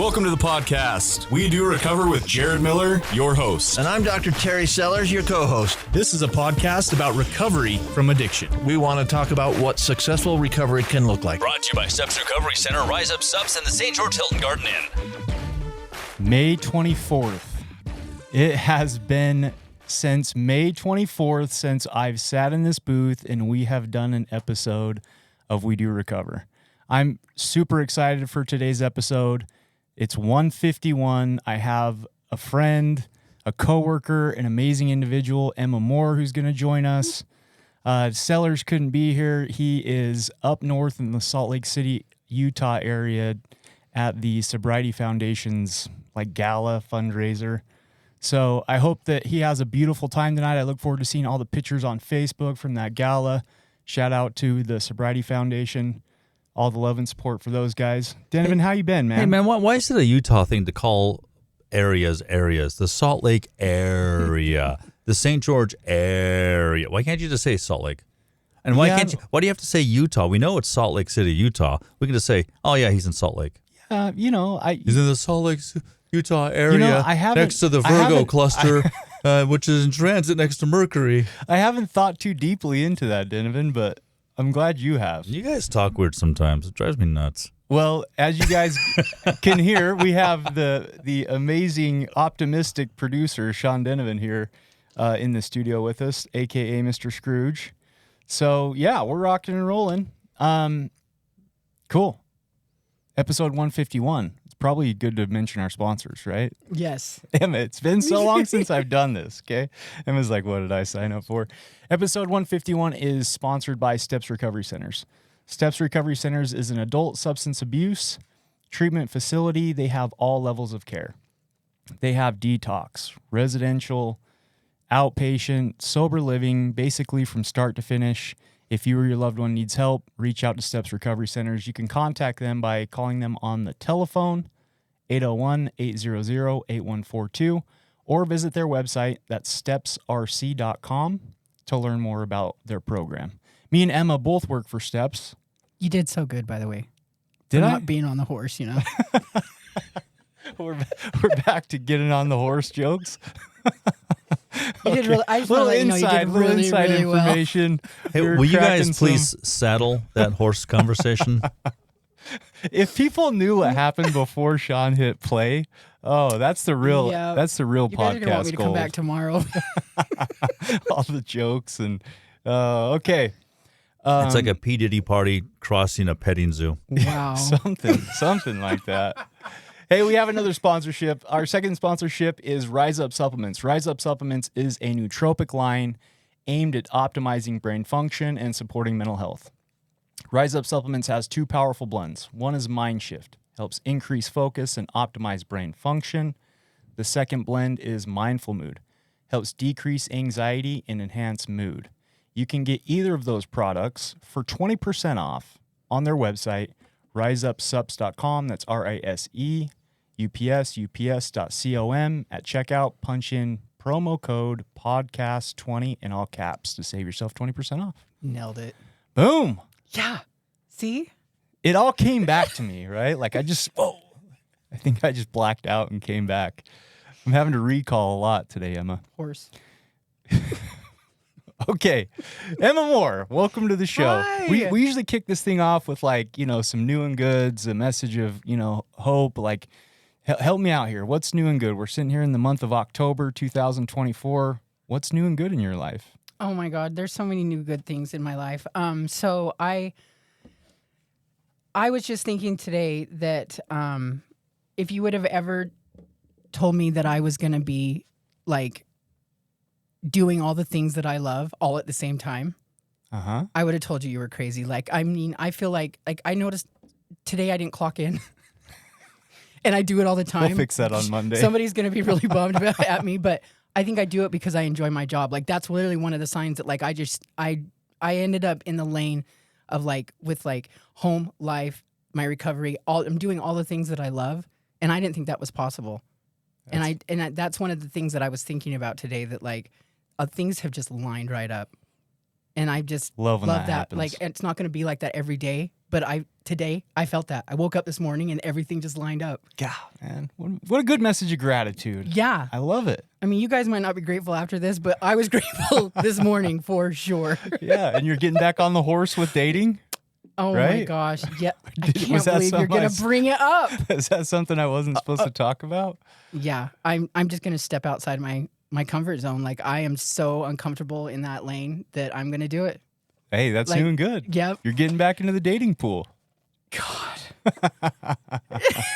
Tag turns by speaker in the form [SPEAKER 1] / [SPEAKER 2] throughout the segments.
[SPEAKER 1] Welcome to the podcast. We Do Recover with Jared Miller, your host.
[SPEAKER 2] And I'm Dr. Terry Sellers, your co-host.
[SPEAKER 1] This is a podcast about recovery from addiction.
[SPEAKER 2] We want to talk about what successful recovery can look like.
[SPEAKER 3] Brought to you by Steps Recovery Center, Rise Up Subs, and the St. George Hilton Garden Inn.
[SPEAKER 4] May 24th. It has been since May 24th since I've sat in this booth and we have done an episode of We Do Recover. I'm super excited for today's episode. It's 151. I have a friend, a coworker, an amazing individual, Emma Moore, who's going to join us. Sellers couldn't be here. He is up north in the Salt Lake City, Utah area at the Sobriety Foundation's gala fundraiser. So I hope that he has a beautiful time tonight. I look forward to seeing all the pictures on Facebook from that gala. Shout out to the Sobriety Foundation. All the love and support for those guys. Donovan, how you been, man?
[SPEAKER 3] Hey, man, why is it a Utah thing to call areas? The Salt Lake area, the St. George area. Why can't you just say Salt Lake? And why do you have to say Utah? We know it's Salt Lake City, Utah. We can just say, oh, yeah, he's in Salt Lake.
[SPEAKER 4] He's
[SPEAKER 3] in the Salt Lake, Utah area next to the Virgo cluster, which is in transit next to Mercury.
[SPEAKER 4] I haven't thought too deeply into that, Donovan, but I'm glad you have.
[SPEAKER 3] You guys talk weird sometimes. It drives me nuts.
[SPEAKER 4] Well, as you guys can hear, we have the amazing, optimistic producer, Sean Donovan, here in the studio with us, a.k.a. Mr. Scrooge. So, yeah, we're rocking and rolling. Cool. Episode 151. It's probably good to mention our sponsors, right?
[SPEAKER 5] Yes.
[SPEAKER 4] Emma, it's been so long since I've done this, okay? Emma's like, what did I sign up for? Episode 151 is sponsored by Steps Recovery Centers. Steps Recovery Centers is an adult substance abuse treatment facility. They have all levels of care. They have detox, residential, outpatient, sober living, basically from start to finish. If you or your loved one needs help, reach out to Steps Recovery Centers. You can contact them by calling them on the telephone, 801-800-8142, or visit their website, that's stepsrc.com, to learn more about their program. Me and Emma both work for Steps.
[SPEAKER 5] You did so good, by the way.
[SPEAKER 4] Did I?
[SPEAKER 5] Not being on the horse, you know.
[SPEAKER 4] We're back to getting on the horse jokes.
[SPEAKER 5] You did really, I just want to let you know you did really, really well.
[SPEAKER 4] Information.
[SPEAKER 3] Hey, will you guys please saddle that horse conversation?
[SPEAKER 4] If people knew what happened before Sean hit play, that's the real
[SPEAKER 5] you
[SPEAKER 4] podcast
[SPEAKER 5] guys are gonna want me to come back tomorrow.
[SPEAKER 4] All the jokes and okay.
[SPEAKER 3] It's like a P. Diddy party crossing a petting zoo.
[SPEAKER 5] Wow.
[SPEAKER 4] something like that. Hey, we have another sponsorship. Our second sponsorship is Rise Up Supplements. Rise Up Supplements is a nootropic line aimed at optimizing brain function and supporting mental health. Rise Up Supplements has two powerful blends. One is Mind Shift, helps increase focus and optimize brain function. The second blend is Mindful Mood, helps decrease anxiety and enhance mood. You can get either of those products for 20% off on their website, riseupsups.com. That's RISEUPS.com. At checkout, punch in promo code podcast20 in all caps to save yourself 20% off.
[SPEAKER 5] Nailed it.
[SPEAKER 4] Boom.
[SPEAKER 5] Yeah. See?
[SPEAKER 4] It all came back to me, right? I think I just blacked out and came back. I'm having to recall a lot today, Emma.
[SPEAKER 5] Horse.
[SPEAKER 4] Okay, Emma Moore, welcome to the show.
[SPEAKER 5] Hi.
[SPEAKER 4] We usually kick this thing off with some new and goods, a message of, hope. Help me out here. What's new and good? We're sitting here in the month of October 2024. What's new and good in your life?
[SPEAKER 5] Oh my God, there's so many new good things in my life. So I was just thinking today that if you would have ever told me that I was going to be doing all the things that I love all at the same time, I would have told you were crazy. I feel like I noticed today I didn't clock in. And I do it all the time.
[SPEAKER 4] We'll fix that on Monday.
[SPEAKER 5] Somebody's going to be really bummed at me, but I think I do it because I enjoy my job. That's literally one of the signs that I ended up in the lane of with home life, my recovery, I'm doing all the things that I love, and I didn't think that was possible. That's one of the things that I was thinking about today, that things have just lined right up. And I just
[SPEAKER 4] love
[SPEAKER 5] that.
[SPEAKER 4] Happens.
[SPEAKER 5] It's not going to be like that every day, But today I felt that. I woke up this morning and everything just lined up.
[SPEAKER 4] God, man, what a good message of gratitude.
[SPEAKER 5] Yeah.
[SPEAKER 4] I love it.
[SPEAKER 5] I mean, you guys might not be grateful after this, but I was grateful this morning for sure.
[SPEAKER 4] Yeah, and you're getting back on the horse with dating.
[SPEAKER 5] Oh my
[SPEAKER 4] Right?
[SPEAKER 5] gosh. Yeah. I
[SPEAKER 4] Was
[SPEAKER 5] can't
[SPEAKER 4] that
[SPEAKER 5] believe you're
[SPEAKER 4] something I
[SPEAKER 5] going to bring it up.
[SPEAKER 4] Is that something I wasn't supposed to talk about?
[SPEAKER 5] Yeah. I'm just going to step outside my comfort zone. Like, I am so uncomfortable in that lane that I'm going to do it.
[SPEAKER 4] Hey, that's
[SPEAKER 5] Like,
[SPEAKER 4] doing good.
[SPEAKER 5] Yep.
[SPEAKER 4] You're getting back into the dating pool.
[SPEAKER 5] God.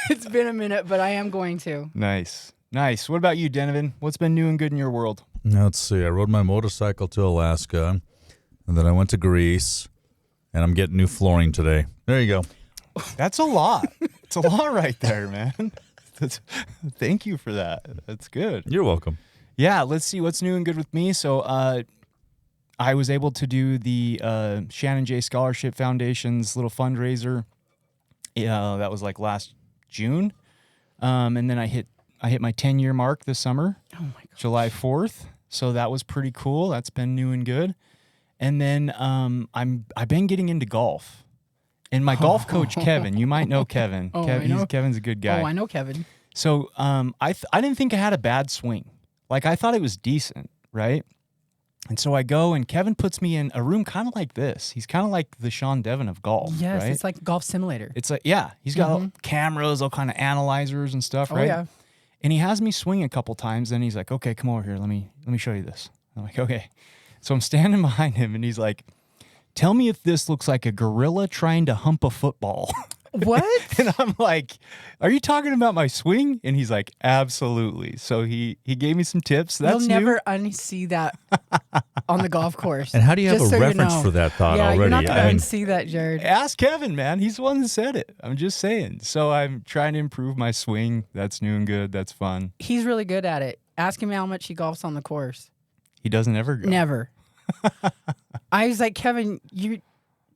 [SPEAKER 5] It's been a minute, but I am going to.
[SPEAKER 4] Nice. What about you, Denovan? What's been new and good in your world?
[SPEAKER 3] Let's see. I rode my motorcycle to Alaska, and then I went to Greece, and I'm getting new flooring today. There you go.
[SPEAKER 4] That's a lot. It's a lot right there, man. Thank you for that. That's good.
[SPEAKER 3] You're welcome.
[SPEAKER 4] Yeah, let's see what's new and good with me. So I was able to do the Shannon J. Scholarship Foundation's little fundraiser. That was like last June. And then I hit my 10-year mark this summer,
[SPEAKER 5] Oh my God.
[SPEAKER 4] July 4th. So that was pretty cool. That's been new and good. And then I've been getting into golf. And my golf coach, Kevin, you might know Kevin.
[SPEAKER 5] Oh, I know.
[SPEAKER 4] Kevin's a good guy.
[SPEAKER 5] Oh, I know Kevin.
[SPEAKER 4] So I didn't think I had a bad swing. Like, I thought it was decent, right? And so I go, and Kevin puts me in a room kind of like this. He's kind of like the Sean Devon of golf,
[SPEAKER 5] Yes,
[SPEAKER 4] right?
[SPEAKER 5] it's like golf simulator.
[SPEAKER 4] It's like, yeah, he's got cameras, all kind of analyzers and stuff,
[SPEAKER 5] Oh,
[SPEAKER 4] right?
[SPEAKER 5] yeah.
[SPEAKER 4] And he has me swing a couple times. Then he's like, okay, come over here. Let me show you this. I'm like, okay. So I'm standing behind him, and he's like, tell me if this looks like a gorilla trying to hump a football.
[SPEAKER 5] What?
[SPEAKER 4] And I'm like, are you talking about my swing? And he's like, absolutely. So he gave me some tips. That's
[SPEAKER 5] You'll
[SPEAKER 4] new.
[SPEAKER 5] never unsee that on the golf course.
[SPEAKER 3] And how do you have
[SPEAKER 5] Just
[SPEAKER 3] a
[SPEAKER 5] so you
[SPEAKER 3] reference
[SPEAKER 5] know.
[SPEAKER 3] for that thought
[SPEAKER 5] Yeah,
[SPEAKER 3] already?
[SPEAKER 5] you're not going
[SPEAKER 3] I
[SPEAKER 5] to
[SPEAKER 3] mean,
[SPEAKER 5] unsee that, Jared.
[SPEAKER 4] Ask Kevin, man. He's the one that said it. I'm just saying. So I'm trying to improve my swing. That's new and good. That's fun.
[SPEAKER 5] He's really good at it. Ask him how much he golfs on the course.
[SPEAKER 4] He doesn't ever go.
[SPEAKER 5] Never. I was like, Kevin,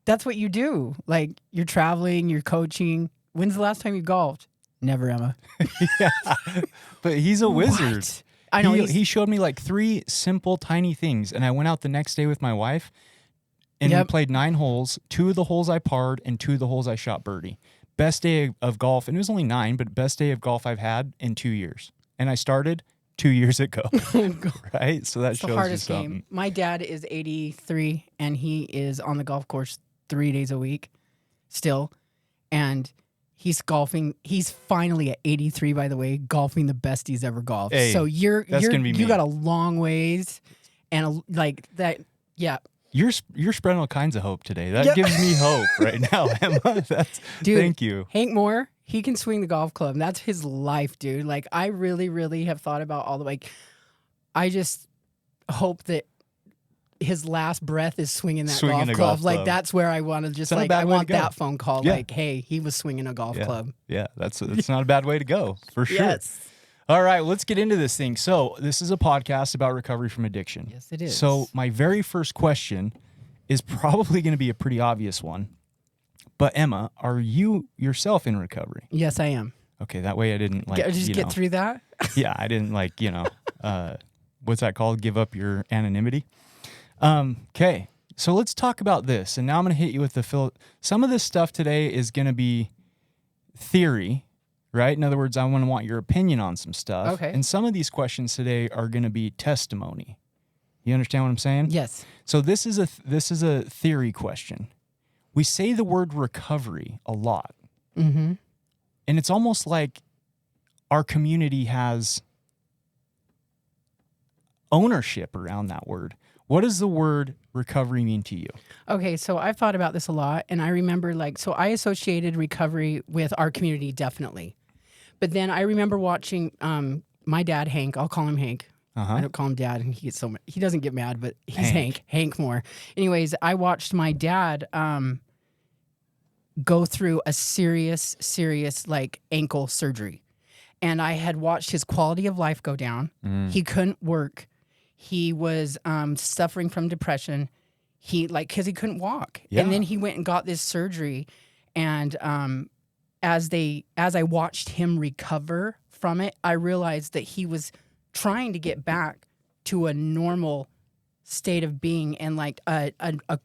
[SPEAKER 5] that's what you do. Like, you're traveling, you're coaching. When's the last time you golfed? Never, Emma.
[SPEAKER 4] But he's a wizard.
[SPEAKER 5] What? I know.
[SPEAKER 4] He showed me like 3 simple, tiny things. And I went out the next day with my wife, and we
[SPEAKER 5] Yep.
[SPEAKER 4] played 9 holes. 2 of the holes I parred, and 2 of the holes I shot birdie. Best day of golf, and it was only 9, but best day of golf I've had in 2 years. And I started 2 years ago, right? So that
[SPEAKER 5] It's
[SPEAKER 4] shows
[SPEAKER 5] the
[SPEAKER 4] you
[SPEAKER 5] hardest
[SPEAKER 4] something.
[SPEAKER 5] game. My dad is 83, and he is on the golf course 3 days a week still. And he's golfing. He's finally at 83, by the way, golfing the best he's ever golfed.
[SPEAKER 4] Hey,
[SPEAKER 5] so
[SPEAKER 4] that's gonna be me.
[SPEAKER 5] you got a long ways, and like that. Yeah,
[SPEAKER 4] You're spreading all kinds of hope today. That
[SPEAKER 5] Yep.
[SPEAKER 4] gives me hope right now, Emma.
[SPEAKER 5] dude.
[SPEAKER 4] Thank you.
[SPEAKER 5] Hank Moore, he can swing the golf club. That's his life, dude. Like, I really, really have thought about all the I just hope that his last breath is swinging that
[SPEAKER 4] Swinging
[SPEAKER 5] golf
[SPEAKER 4] a
[SPEAKER 5] club.
[SPEAKER 4] golf
[SPEAKER 5] Like,
[SPEAKER 4] club.
[SPEAKER 5] that's where I want to just
[SPEAKER 4] It's not a
[SPEAKER 5] like
[SPEAKER 4] bad
[SPEAKER 5] I
[SPEAKER 4] way to
[SPEAKER 5] want
[SPEAKER 4] go.
[SPEAKER 5] that phone call.
[SPEAKER 4] Yeah.
[SPEAKER 5] Like, hey, he was swinging a golf club.
[SPEAKER 4] Yeah, that's not a bad way to go, for sure.
[SPEAKER 5] Yes.
[SPEAKER 4] All right, let's get into this thing. So this is a podcast about recovery from addiction.
[SPEAKER 5] Yes, it is.
[SPEAKER 4] So my very first question is probably going to be a pretty obvious one. But Emma, are you yourself in recovery?
[SPEAKER 5] Yes, I am.
[SPEAKER 4] Okay, that way I didn't
[SPEAKER 5] Get through that.
[SPEAKER 4] Yeah, I didn't what's that called? Give up your anonymity. Okay, so let's talk about this. And now I'm going to hit you with some of this stuff today is going to be theory, right? In other words, I want your opinion on some stuff.
[SPEAKER 5] Okay.
[SPEAKER 4] And some of these questions today are going to be testimony. You understand what I'm saying?
[SPEAKER 5] Yes.
[SPEAKER 4] So this is a theory question. We say the word recovery a lot.
[SPEAKER 5] Mm-hmm.
[SPEAKER 4] And it's almost like our community has ownership around that word. What does the word recovery mean to you?
[SPEAKER 5] Okay, so I've thought about this a lot, and I remember so I associated recovery with our community, definitely. But then I remember watching my dad, Hank. I'll call him Hank. I don't call him Dad, and he doesn't get mad, but he's Hank Moore. Anyways, I watched my dad go through a serious like ankle surgery, and I had watched his quality of life go down. He couldn't work. He was suffering from depression. Because he couldn't walk.
[SPEAKER 4] Yeah.
[SPEAKER 5] And then he went and got this surgery. And as I watched him recover from it, I realized that he was trying to get back to a normal state of being and like a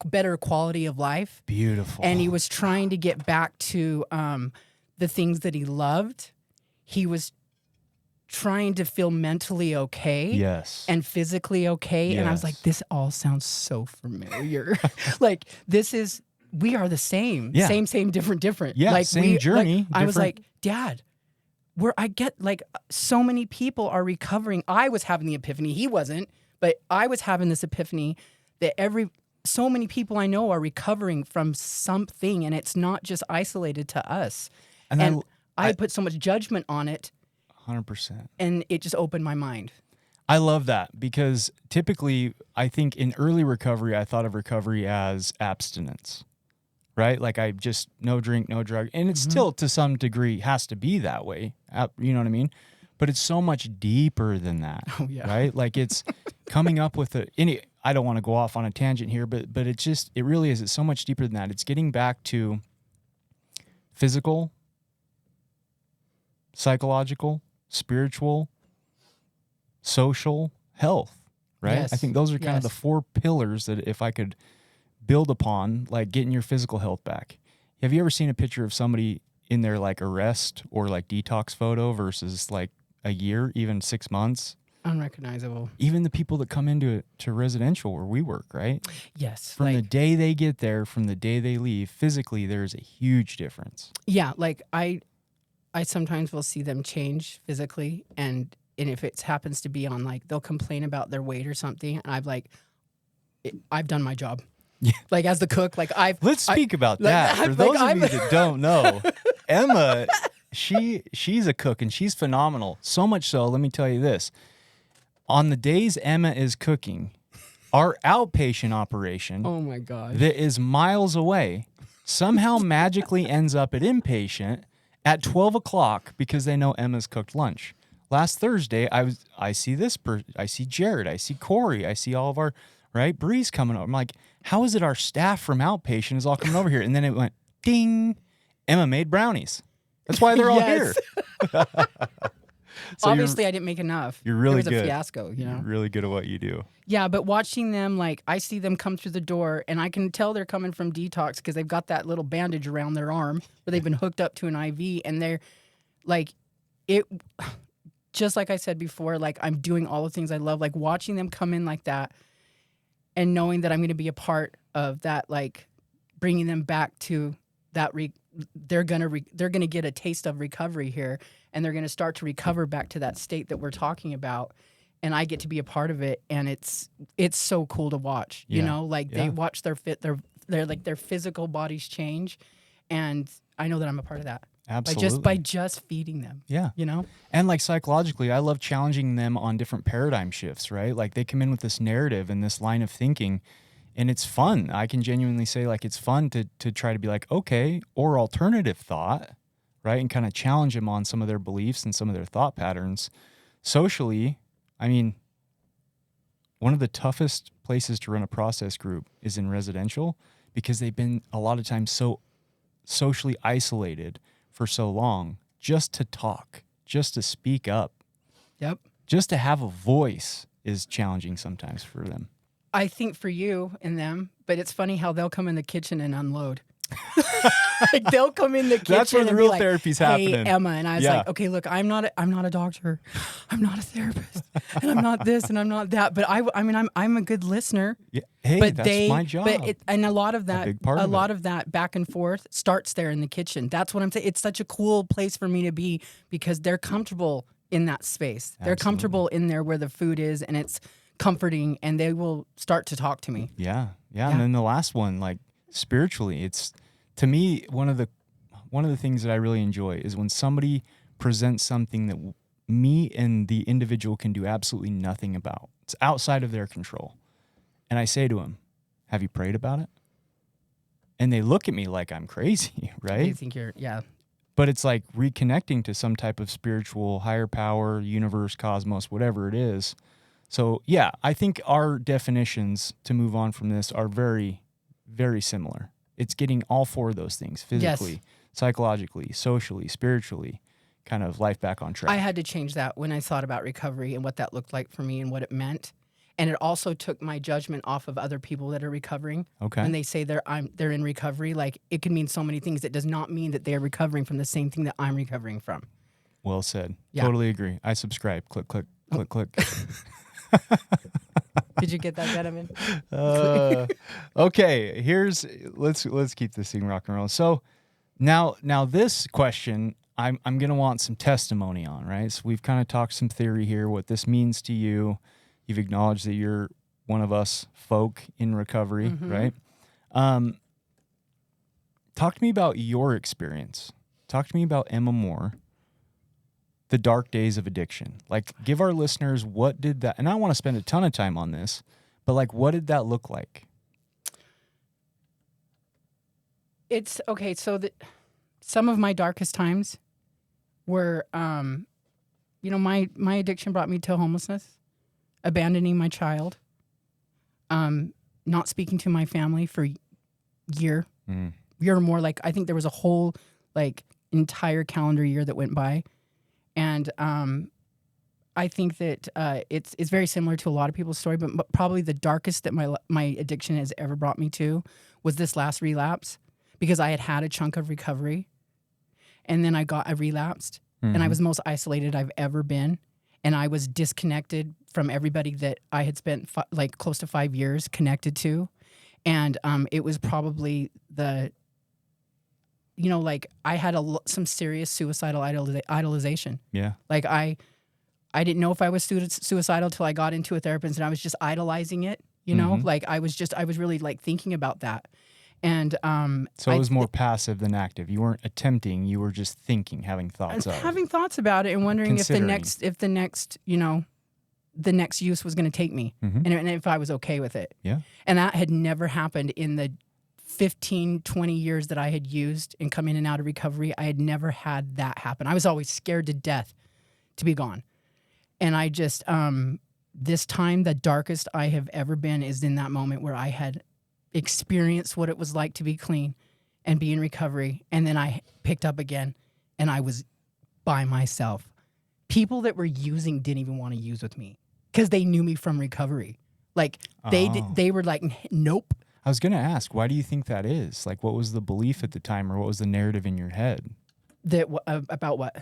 [SPEAKER 5] better quality of life.
[SPEAKER 4] Beautiful.
[SPEAKER 5] And he was trying to get back to the things that he loved. He was trying to feel mentally okay.
[SPEAKER 4] Yes.
[SPEAKER 5] And physically okay. And I was
[SPEAKER 4] Yes.
[SPEAKER 5] like, this all sounds so familiar. Like, we are the same.
[SPEAKER 4] Yeah.
[SPEAKER 5] Same, different.
[SPEAKER 4] Yeah,
[SPEAKER 5] like
[SPEAKER 4] same journey,
[SPEAKER 5] I was
[SPEAKER 4] different-
[SPEAKER 5] like, Dad, I get like so many people are recovering. I was having the epiphany. He wasn't, but I was having this epiphany that so many people I know are recovering from something, and it's not just isolated to us.
[SPEAKER 4] And
[SPEAKER 5] I put so much judgment on it,
[SPEAKER 4] 100%.
[SPEAKER 5] and it just opened my mind.
[SPEAKER 4] I love that because typically I think in early recovery, I thought of recovery as abstinence, right? Like I just no drink, no drug. And it still to some degree has to be that way. You know what I mean? But it's so much deeper than that,
[SPEAKER 5] Oh, yeah.
[SPEAKER 4] right? Like it's coming up with I don't want to go off on a tangent here, but it really is. It's so much deeper than that. It's getting back to physical, psychological, spiritual, social health, right?
[SPEAKER 5] Yes.
[SPEAKER 4] I think those are kind of the
[SPEAKER 5] Yes.
[SPEAKER 4] 4 pillars that if I could build upon, like getting your physical health back. Have you ever seen a picture of somebody in their like arrest or like detox photo versus like a year, even 6 months?
[SPEAKER 5] Unrecognizable.
[SPEAKER 4] Even the people that come into residential where we work, right?
[SPEAKER 5] Yes.
[SPEAKER 4] From the
[SPEAKER 5] like,
[SPEAKER 4] day they get there, from the day they leave, physically, there's a huge difference.
[SPEAKER 5] yeah, like I sometimes will see them change physically, and if it happens to be on like they'll complain about their weight or something, and I've done my job.
[SPEAKER 4] Yeah.
[SPEAKER 5] Like as the cook, like
[SPEAKER 4] Let's speak about that. For
[SPEAKER 5] like,
[SPEAKER 4] those of
[SPEAKER 5] I'm-
[SPEAKER 4] you that don't know, Emma, she's a cook and she's phenomenal. So much so, let me tell you this. On the days Emma is cooking, our outpatient operation
[SPEAKER 5] Oh my god.
[SPEAKER 4] that is miles away somehow magically ends up at inpatient at 12 o'clock because they know Emma's cooked lunch. Last Thursday, I see I see Jared, I see Corey, I see all of our, right, Bree's coming over. I'm like, how is it our staff from outpatient is all coming over here? And then it went, ding, Emma made brownies. That's why they're all
[SPEAKER 5] Yes.
[SPEAKER 4] here. So
[SPEAKER 5] Obviously, I didn't make enough.
[SPEAKER 4] you're really
[SPEAKER 5] It was
[SPEAKER 4] good.
[SPEAKER 5] a fiasco, you know.
[SPEAKER 4] You're really good at what you do.
[SPEAKER 5] Yeah, but watching them, like I see them come through the door, and I can tell they're coming from detox because they've got that little bandage around their arm where they've been hooked up to an IV, and they're like, it. Just like I said before, like I'm doing all the things I love, like watching them come in like that, and knowing that I'm going to be a part of that, like bringing them back to that. They're gonna get a taste of recovery here, and they're gonna start to recover back to that state that we're talking about. And I get to be a part of it, and it's so cool to watch. You
[SPEAKER 4] Yeah.
[SPEAKER 5] know, like
[SPEAKER 4] Yeah.
[SPEAKER 5] they watch their physical bodies change, and I know that I'm a part of that.
[SPEAKER 4] Absolutely.
[SPEAKER 5] By just feeding them.
[SPEAKER 4] Yeah.
[SPEAKER 5] You know?
[SPEAKER 4] And like psychologically, I love challenging them on different paradigm shifts, right? Like they come in with this narrative and this line of thinking, and it's fun. I can genuinely say like it's fun to try to be like, okay, or alternative thought, right? And kind of challenge them on some of their beliefs and some of their thought patterns. Socially, I mean, one of the toughest places to run a process group is in residential because they've been a lot of times so socially isolated for so long. Just to talk, just to speak up,
[SPEAKER 5] Yep.
[SPEAKER 4] just to have a voice is challenging sometimes for them.
[SPEAKER 5] I think for you and them, but it's funny how they'll come in the kitchen and unload. Like they'll come in the kitchen.
[SPEAKER 4] That's where the
[SPEAKER 5] and be
[SPEAKER 4] real
[SPEAKER 5] like,
[SPEAKER 4] therapy's
[SPEAKER 5] hey,
[SPEAKER 4] happening.
[SPEAKER 5] Emma, and I was
[SPEAKER 4] Yeah.
[SPEAKER 5] like, okay, look, I'm not a doctor, I'm not a therapist, and I'm not this and I'm not that. But I mean, I'm a good listener.
[SPEAKER 4] Yeah. Hey,
[SPEAKER 5] But
[SPEAKER 4] that's my job.
[SPEAKER 5] And a lot of that,
[SPEAKER 4] big part
[SPEAKER 5] a
[SPEAKER 4] of
[SPEAKER 5] lot
[SPEAKER 4] it.
[SPEAKER 5] of that back and forth starts there in the kitchen. That's what I'm saying. It's such a cool place for me to be because they're comfortable in that space. They're comfortable in there where the food is, and it's comforting, and they will start to talk to me.
[SPEAKER 4] Yeah.
[SPEAKER 5] Yeah.
[SPEAKER 4] And then the last one, like spiritually, it's to me one of the things that I really enjoy is when somebody presents something that me and the individual can do absolutely nothing about. It's outside of their control. And I say to them, have you prayed about it? And they look at me like I'm crazy,
[SPEAKER 5] I
[SPEAKER 4] right?
[SPEAKER 5] think yeah.
[SPEAKER 4] But it's like reconnecting to some type of spiritual higher power, universe, cosmos, whatever it is. So yeah, I think our definitions to move on from this are very, very similar. It's getting all 4 of those things: physically, psychologically, socially, spiritually, kind of life back on track.
[SPEAKER 5] I had to change that when I thought about recovery and what that looked like for me and what it meant. And it also took my judgment off of other people that are recovering.
[SPEAKER 4] Okay.
[SPEAKER 5] When they say they're in recovery, like it can mean so many things. It does not mean that they are recovering from the same thing that I'm recovering from.
[SPEAKER 4] Well said.
[SPEAKER 5] Yeah.
[SPEAKER 4] Totally agree. I subscribe. Click, click, click, click.
[SPEAKER 5] Did you get that, gentleman?
[SPEAKER 4] Okay, let's keep this thing rock and roll. So now this question I'm gonna want some testimony on, right? So we've kind of talked some theory here, what this means to you. You've acknowledged that you're one of us folk in recovery, right? Talk to me about your experience. Talk to me about Emma Moore, the dark days of addiction. Like, give our listeners, what did that, and I don't want to spend a ton of time on this, but like, what did that look like?
[SPEAKER 5] It's okay. So some of my darkest times were, my addiction brought me to homelessness, abandoning my child, not speaking to my family for year or more. Like, I think there was a whole like entire calendar year that went by. And I think that it's very similar to a lot of people's story, but probably the darkest that my addiction has ever brought me to was this last relapse, because I had a chunk of recovery, and then I relapsed, and I was the most isolated I've ever been, and I was disconnected from everybody that I had spent like close to 5 years connected to, and it was probably like I had some serious suicidal idolization.
[SPEAKER 4] Yeah.
[SPEAKER 5] Like I didn't know if I was suicidal till I got into a therapist, and I was just idolizing it, like I was really like thinking about that. And
[SPEAKER 4] so it was more passive than active. You weren't attempting, you were just thinking, having thoughts
[SPEAKER 5] about it and wondering if the next use was going to take me, and if I was okay with it.
[SPEAKER 4] Yeah.
[SPEAKER 5] And that had never happened in the 15, 20 years that I had used and come in and out of recovery. I had never had that happen. I was always scared to death to be gone. And I just, this time, the darkest I have ever been is in that moment where I had experienced what it was like to be clean and be in recovery. And then I picked up again, and I was by myself. People that were using didn't even want to use with me because they knew me from recovery. Like they were like, nope.
[SPEAKER 4] I was going to ask, why do you think that is? Like, what was the belief at the time, or what was the narrative in your head?
[SPEAKER 5] About what?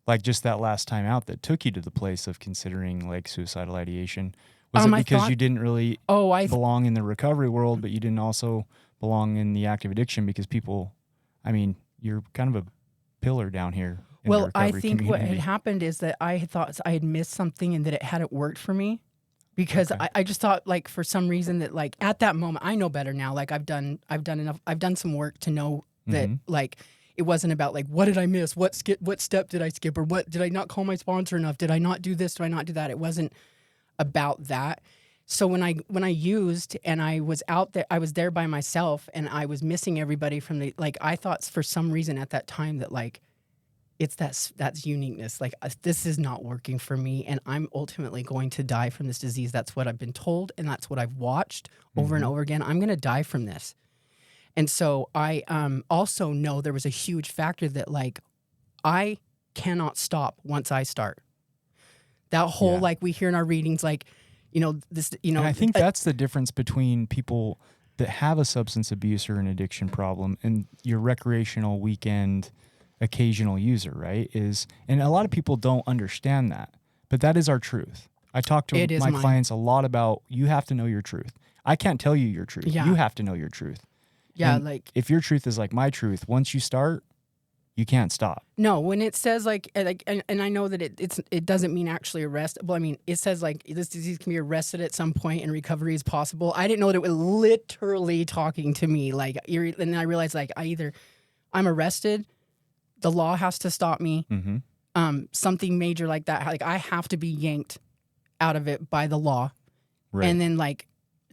[SPEAKER 4] Like, just that last time out that took you to the place of considering, like, suicidal ideation. Was it because you didn't really belong in the recovery world, but you didn't also belong in the active addiction? Because people, I mean, you're kind of a pillar down here in the recovery
[SPEAKER 5] I think
[SPEAKER 4] community.
[SPEAKER 5] what had happened is that I thought I had missed something and that it hadn't worked for me. Because I just thought, like, for some reason that, like, at that moment, I know better now. Like, I've done some work to know that, like, it wasn't about, like, what did I miss? What step did I skip? Or what did I not call my sponsor enough? Did I not do this? Did I not do that? It wasn't about that. So when I used and I was out there, I was there by myself, and I was missing everybody from the, like, I thought for some reason at that time that, like, it's that's uniqueness. Like, this is not working for me, and I'm ultimately going to die from this disease. That's what I've been told, and that's what I've watched over and over again. I'm going to die from this. And so I also know there was a huge factor that, like, I cannot stop once I start. That whole, like, we hear in our readings, like, this. And
[SPEAKER 4] I think that's the difference between people that have a substance abuse or an addiction problem and your recreational weekend occasional user, right? And a lot of people don't understand that, but that is our truth. I talk to my clients a lot about, you have to know your truth. I can't tell you your truth.
[SPEAKER 5] Yeah.
[SPEAKER 4] You have to know your truth.
[SPEAKER 5] Yeah,
[SPEAKER 4] and
[SPEAKER 5] like,
[SPEAKER 4] if your truth is like my truth, once you start, you can't stop.
[SPEAKER 5] No, when it says like, and I know that it doesn't mean actually arrest. Well, I mean, it says like this disease can be arrested at some point and recovery is possible. I didn't know that it was literally talking to me. Like, and I realized, like, I'm arrested, the law has to stop me. Something major like that, like, I have to be yanked out of it by the law. Right. And then, like,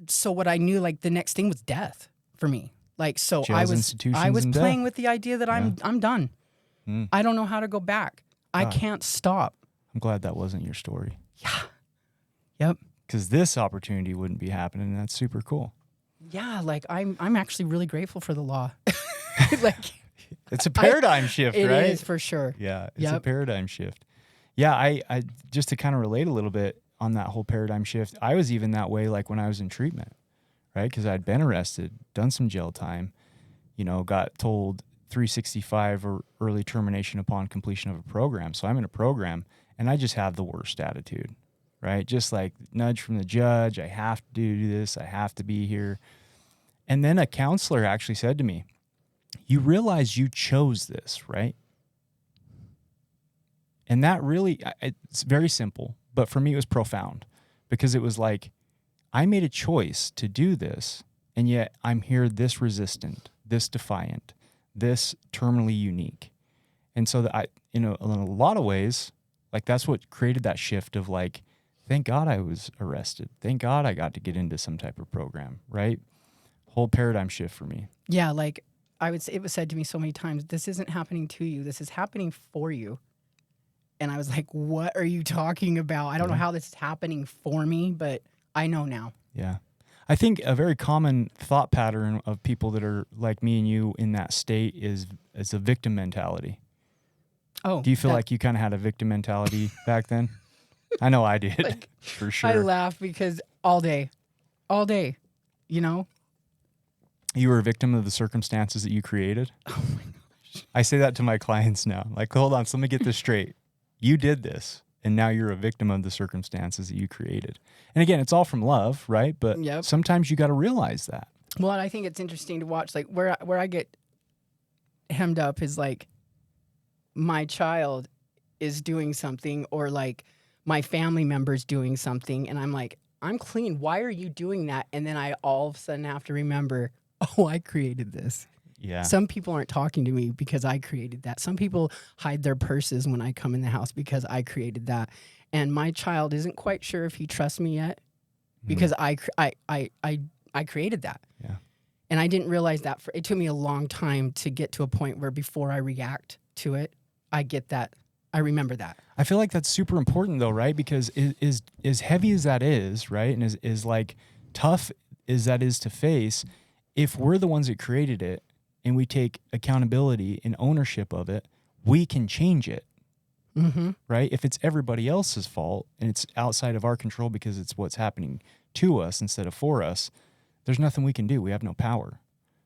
[SPEAKER 5] so what I knew, like, the next thing was death for me. Like, so
[SPEAKER 4] Jails,
[SPEAKER 5] I was playing
[SPEAKER 4] death.
[SPEAKER 5] with the idea that I'm done. I don't know how to go back. I can't stop.
[SPEAKER 4] I'm glad that wasn't your story.
[SPEAKER 5] Yeah. Yep.
[SPEAKER 4] Because this opportunity wouldn't be happening, and that's super cool.
[SPEAKER 5] Yeah, like, I'm actually really grateful for the law. Like,
[SPEAKER 4] it's a paradigm shift, right?
[SPEAKER 5] It is, for sure.
[SPEAKER 4] Yeah, it's a paradigm shift. Yeah, I just to kind of relate a little bit, on that whole paradigm shift. I was even that way like when I was in treatment, right? Because I'd been arrested, done some jail time, got told 365 or early termination upon completion of a program. So I'm in a program and I just have the worst attitude, right? Just like nudge from the judge. I have to do this. I have to be here. And then a counselor actually said to me, you realize you chose this, right? And that really, it's very simple, but for me it was profound because it was like, I made a choice to do this, and yet I'm here this resistant, this defiant, this terminally unique. And so that in a lot of ways, like that's what created that shift of like, thank God I was arrested. Thank God I got to get into some type of program, right? Whole paradigm shift for me.
[SPEAKER 5] Yeah, like I would say, it was said to me so many times, this isn't happening to you, this is happening for you. And I was like, what are you talking about? I don't know how this is happening for me, but I know now.
[SPEAKER 4] Yeah. I think a very common thought pattern of people that are like me and you in that state is a victim mentality.
[SPEAKER 5] Oh.
[SPEAKER 4] Do you feel like you kind of had a victim mentality back then? I know I did, for sure.
[SPEAKER 5] I laugh because all day,
[SPEAKER 4] You were a victim of the circumstances that you created? Oh my gosh. I say that to my clients now. Like, hold on, so let me get this straight. You did this, and now you're a victim of the circumstances that you created. And again, it's all from love, right? But sometimes you got to realize that.
[SPEAKER 5] Well, and I think it's interesting to watch, like where I get hemmed up is like my child is doing something or like my family member's doing something, and I'm like, I'm clean. Why are you doing that? And then I all of a sudden have to remember, oh, I created this.
[SPEAKER 4] Yeah.
[SPEAKER 5] Some people aren't talking to me because I created that. Some people hide their purses when I come in the house because I created that. And my child isn't quite sure if he trusts me yet because I created that.
[SPEAKER 4] Yeah.
[SPEAKER 5] And I didn't realize that. It took me a long time to get to a point where before I react to it, I get that. I remember that.
[SPEAKER 4] I feel like that's super important though, right? Because is as heavy as that is, right? And is like tough as that is to face, if we're the ones that created it and we take accountability and ownership of it, we can change it.
[SPEAKER 5] Mm-hmm.
[SPEAKER 4] Right? If it's everybody else's fault and it's outside of our control because it's what's happening to us instead of for us, there's nothing we can do. We have no power.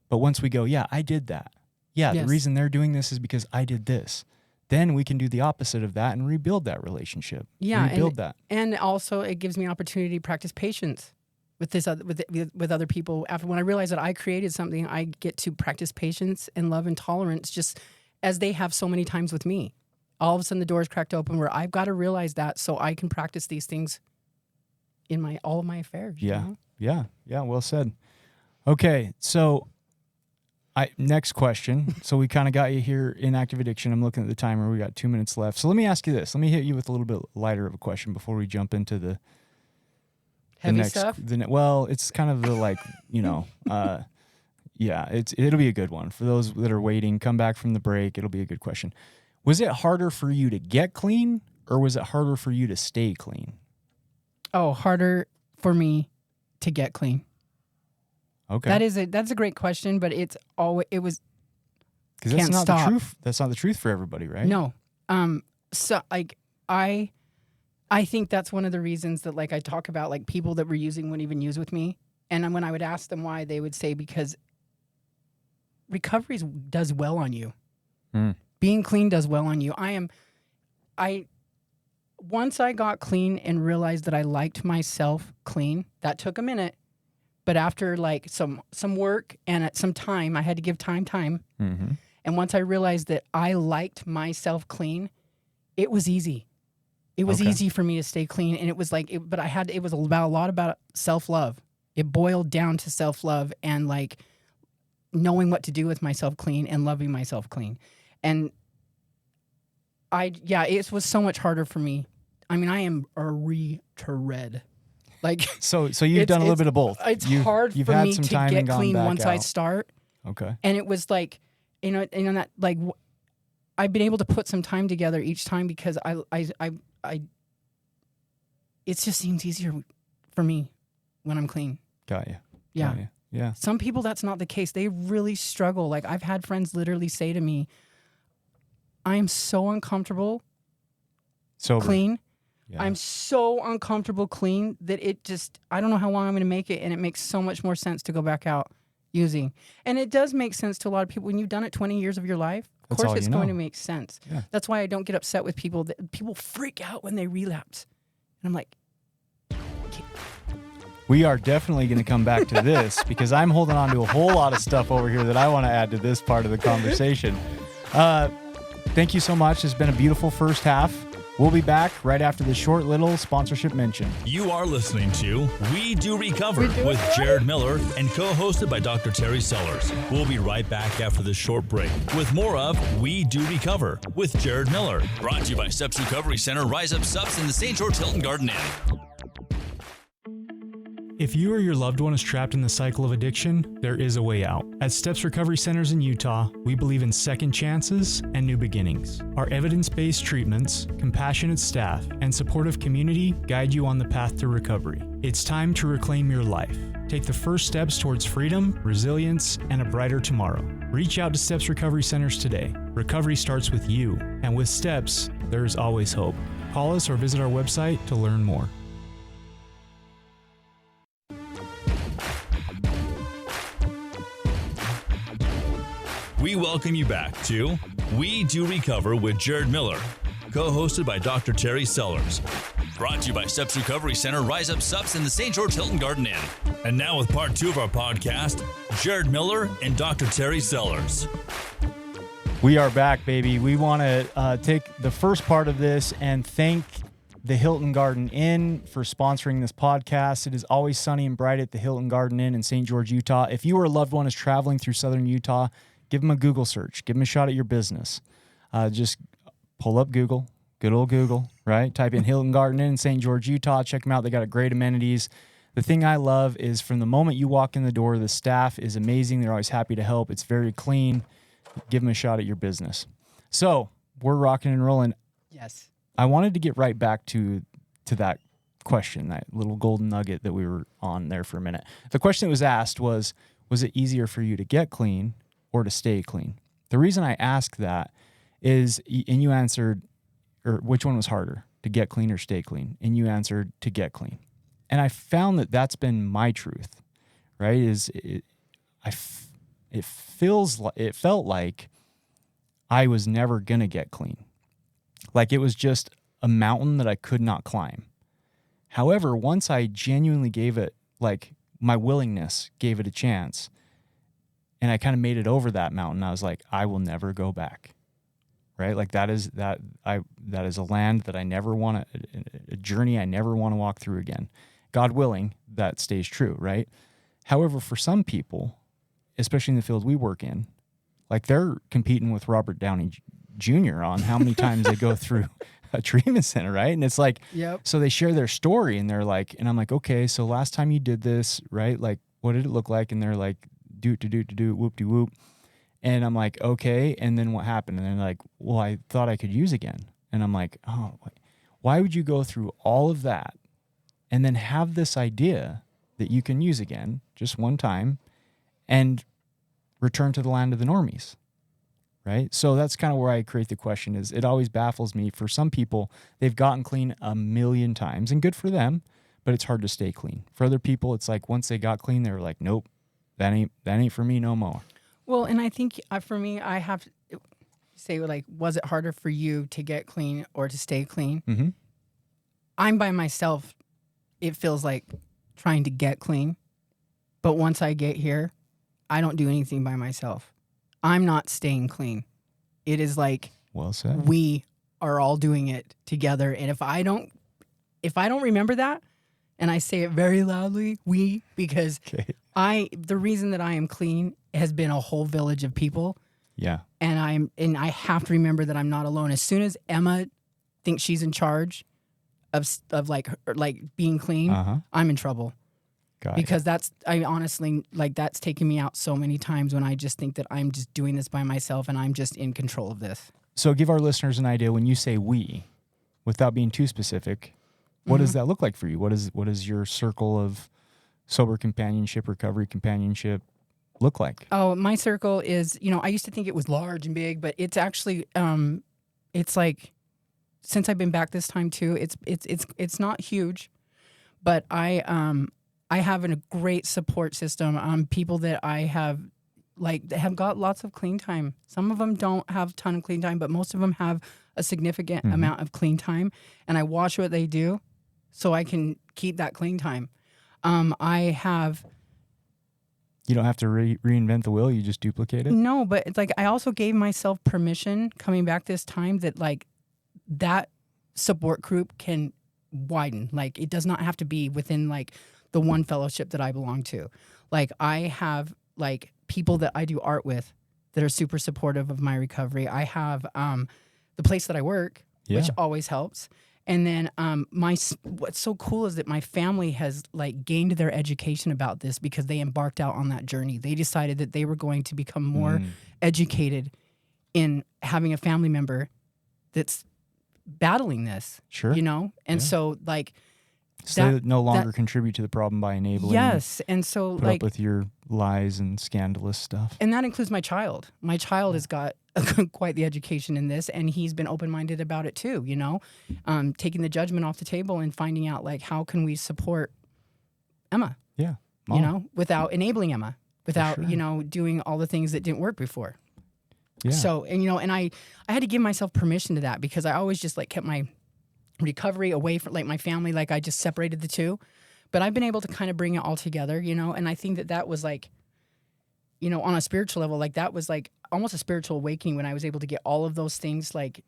[SPEAKER 4] But once we go, yeah, I did that. Yeah,
[SPEAKER 5] Yes.
[SPEAKER 4] The reason they're doing this is because I did this. Then we can do the opposite of that and rebuild that relationship.
[SPEAKER 5] Yeah,
[SPEAKER 4] rebuild that.
[SPEAKER 5] And also it gives me opportunity to practice patience with this with other people. After when I realize that I created something, I get to practice patience and love and tolerance just as they have so many times with me. All of a sudden the doors cracked open where I've got to realize that so I can practice these things in all of my affairs.
[SPEAKER 4] Yeah.
[SPEAKER 5] You know?
[SPEAKER 4] Yeah. Well said. Okay. So next question. So we kind of got you here in active addiction. I'm looking at the timer. We got 2 minutes left. So let me ask you this. Let me hit you with a little bit lighter of a question before we jump into the
[SPEAKER 5] Heavy
[SPEAKER 4] next
[SPEAKER 5] stuff?
[SPEAKER 4] Well, it's kind of the like, yeah, it'll be a good one. For those that are waiting, come back from the break. It'll be a good question. Was it harder for you to get clean or was it harder for you to stay clean?
[SPEAKER 5] Oh, harder for me to get clean.
[SPEAKER 4] Okay.
[SPEAKER 5] That's a great question, but it was
[SPEAKER 4] because that's
[SPEAKER 5] can't
[SPEAKER 4] not
[SPEAKER 5] stop.
[SPEAKER 4] the truth. That's not the truth for everybody, right?
[SPEAKER 5] No. So like I think that's one of the reasons that like I talk about like people that were using wouldn't even use with me. And then when I would ask them why, they would say because recovery does well on you. Being clean does well on you. Once I got clean and realized that I liked myself clean, that took a minute. But after like some work and at some time, I had to give time.
[SPEAKER 4] Mm-hmm.
[SPEAKER 5] And once I realized that I liked myself clean, it was easy. It was easy for me to stay clean. And it was like, it was a lot about self-love. It boiled down to self-love and like knowing what to do with myself clean and loving myself clean. And it was so much harder for me. I mean, I am a retread. Like
[SPEAKER 4] so you've done a little bit of both.
[SPEAKER 5] It's hard for me to get clean once I start.
[SPEAKER 4] Okay.
[SPEAKER 5] And it was like, that like I've been able to put some time together each time because it just seems easier for me when I'm clean.
[SPEAKER 4] Got you.
[SPEAKER 5] Yeah.
[SPEAKER 4] Got you. Yeah.
[SPEAKER 5] Some people that's not the case. They really struggle. Like I've had friends literally say to me, I am so uncomfortable
[SPEAKER 4] Sober.
[SPEAKER 5] clean. I'm so uncomfortable clean that I don't know how long I'm going to make it. And it makes so much more sense to go back out using. And it does make sense to a lot of people. When you've done it 20 years of your life, of course it's going to make sense.
[SPEAKER 4] Yeah.
[SPEAKER 5] That's why I don't get upset with people. People freak out when they relapse. And I'm like,
[SPEAKER 4] we are definitely going to come back to this because I'm holding on to a whole lot of stuff over here that I want to add to this part of the conversation. Thank you so much. It's been a beautiful first half. We'll be back right after this short little sponsorship mention.
[SPEAKER 6] You are listening to We Do Recover with Jared Miller and co-hosted by Dr. Terry Sellers. We'll be right back after this short break with more of We Do Recover with Jared Miller. Brought to you by Steps Recovery Center, Rise Up Subs in the St. George Hilton Garden Inn.
[SPEAKER 7] If you or your loved one is trapped in the cycle of addiction, there is a way out. At Steps Recovery Centers in Utah, we believe in second chances and new beginnings. Our evidence-based treatments, compassionate staff, and supportive community guide you on the path to recovery. It's time to reclaim your life. Take the first steps towards freedom, resilience, and a brighter tomorrow. Reach out to Steps Recovery Centers today. Recovery starts with you, and with Steps, there is always hope. Call us or visit our website to learn more.
[SPEAKER 6] We welcome you back to We Do Recover with Jared Miller, co-hosted by Dr. Terry Sellers. Brought to you by Steps Recovery Center, Rise Up Subs in the St. George Hilton Garden Inn. And now with part 2 of our podcast, Jared Miller and Dr. Terry Sellers.
[SPEAKER 4] We are back, baby. We want to take the first part of this and thank the Hilton Garden Inn for sponsoring this podcast. It is always sunny and bright at the Hilton Garden Inn in St. George, Utah. If you or a loved one is traveling through southern Utah, give them a Google search. Give them a shot at your business. Just pull up Google, good old Google, right? Type in Hilton Garden Inn in St. George, Utah. Check them out. They got great amenities. The thing I love is from the moment you walk in the door, the staff is amazing. They're always happy to help. It's very clean. Give them a shot at your business. So we're rocking and rolling.
[SPEAKER 5] yes.
[SPEAKER 4] I wanted to get right back to that question, that little golden nugget that we were on there for a minute. The question that was asked was it easier for you to get clean or to stay clean? The reason I asked that is, and you answered, or which one was harder, to get clean or stay clean? And you answered to get clean. And I found that that's been my truth, right? It felt like I was never going to get clean. Like it was just a mountain that I could not climb. However, once I genuinely gave it, like my willingness gave it a chance, and I kind of made it over that mountain, I was like, I will never go back. Right? Like that is a land that I never want to, a journey I never want to walk through again. God willing, that stays true, right? However, for some people, especially in the field we work in, like they're competing with Robert Downey Jr. on how many times they go through a treatment center, right? And it's like,
[SPEAKER 5] Yep.
[SPEAKER 4] so they share their story and they're like, and I'm like, okay, so last time you did this, right? Like, what did it look like? And they're like, do, whoop-de-whoop. And I'm like, okay. And then what happened? And they're like, well, I thought I could use again. And I'm like, oh, why would you go through all of that and then have this idea that you can use again just one time and return to the land of the normies? Right? So that's kind of where I create the question. Is it always baffles me. For some people, they've gotten clean a million times and good for them, but it's hard to stay clean. For other people, it's like once they got clean, they were like, nope, that ain't for me no more.
[SPEAKER 5] Well, and I think for me, I have to say, like, was it harder for you to get clean or to stay clean?
[SPEAKER 4] Mm-hmm.
[SPEAKER 5] I'm by myself. It feels like trying to get clean. But once I get here, I don't do anything by myself. I'm not staying clean. It is like
[SPEAKER 4] Well said.
[SPEAKER 5] we are all doing it together. And if I don't remember that, and I say it very loudly, because
[SPEAKER 4] Okay.
[SPEAKER 5] the reason that I am clean has been a whole village of people.
[SPEAKER 4] Yeah.
[SPEAKER 5] And I have to remember that I'm not alone. As soon as Emma thinks she's in charge of like being clean,
[SPEAKER 4] Uh-huh.
[SPEAKER 5] I'm in trouble.
[SPEAKER 4] Got it.
[SPEAKER 5] Because I honestly, like, that's taken me out so many times when I just think that I'm just doing this by myself and I'm just in control of this.
[SPEAKER 4] So give our listeners an idea when you say we, without being too specific, what does that look like for you? What is your circle of sober companionship, recovery companionship look like?
[SPEAKER 5] Oh, my circle is, I used to think it was large and big, but it's actually, it's like since I've been back this time too, it's not huge, but I have a great support system. People that I have have got lots of clean time. Some of them don't have a ton of clean time, but most of them have a significant amount of clean time. And I watch what they do so I can keep that clean time. I have...
[SPEAKER 4] You don't have to reinvent the wheel. You just duplicate it.
[SPEAKER 5] No, but it's like I also gave myself permission coming back this time that like that support group can widen. Like it does not have to be within like the one fellowship that I belong to. Like I have like people that I do art with that are super supportive of my recovery. I have the place that I work, which always helps. And then what's so cool is that my family has like gained their education about this because they embarked out on that journey. They decided that they were going to become more educated in having a family member that's battling this.
[SPEAKER 4] Sure.
[SPEAKER 5] You know? And so like
[SPEAKER 4] so they no longer contribute to the problem by enabling.
[SPEAKER 5] Yes. And so
[SPEAKER 4] put
[SPEAKER 5] like
[SPEAKER 4] up with your lies and scandalous stuff.
[SPEAKER 5] And that includes my child. My child has got quite the education in this, and he's been open-minded about it too, you know, taking the judgment off the table and finding out like how can we support Emma,
[SPEAKER 4] Yeah.
[SPEAKER 5] you know, without enabling Emma, without,
[SPEAKER 4] sure.
[SPEAKER 5] you know, doing all the things that didn't work before.
[SPEAKER 4] Yeah.
[SPEAKER 5] So, and you know, and I had to give myself permission to that because I always just like kept my recovery away from like my family, like I just separated the two. But I've been able to kind of bring it all together, you know, and I think that that was like, you know, on a spiritual level, like that was like almost a spiritual awakening when I was able to get all of those things like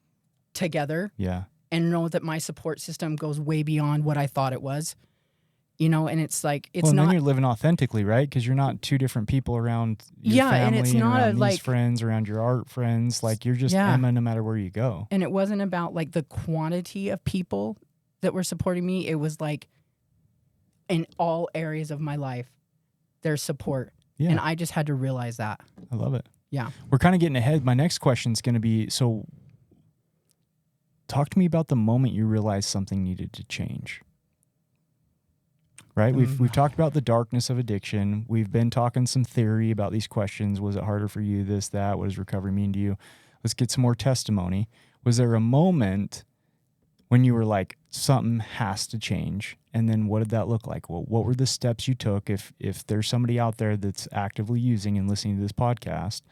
[SPEAKER 5] together
[SPEAKER 4] Yeah.
[SPEAKER 5] and know that my support system goes way beyond what I thought it was, you know, and it's like, it's
[SPEAKER 4] and
[SPEAKER 5] not.
[SPEAKER 4] then you're living authentically, right? Because you're not two different people around your
[SPEAKER 5] and
[SPEAKER 4] family
[SPEAKER 5] it's not
[SPEAKER 4] around these
[SPEAKER 5] like
[SPEAKER 4] friends, around your art friends. Like you're just Emma no matter where you go.
[SPEAKER 5] And it wasn't about like the quantity of people that were supporting me. It was like in all areas of my life, there's support.
[SPEAKER 4] Yeah.
[SPEAKER 5] And I just had to realize that.
[SPEAKER 4] I love it.
[SPEAKER 5] Yeah.
[SPEAKER 4] We're kind of getting ahead. My next question is going to be, so talk to me about the moment you realized something needed to change. Right? We've talked about the darkness of addiction. We've been talking some theory about these questions. Was it harder for you? This, that? What does recovery mean to you? Let's get some more testimony. Was there a moment when you were like, something has to change? And then what did that look like? Well, what were the steps you took? If there's somebody out there that's actively using and listening to this podcast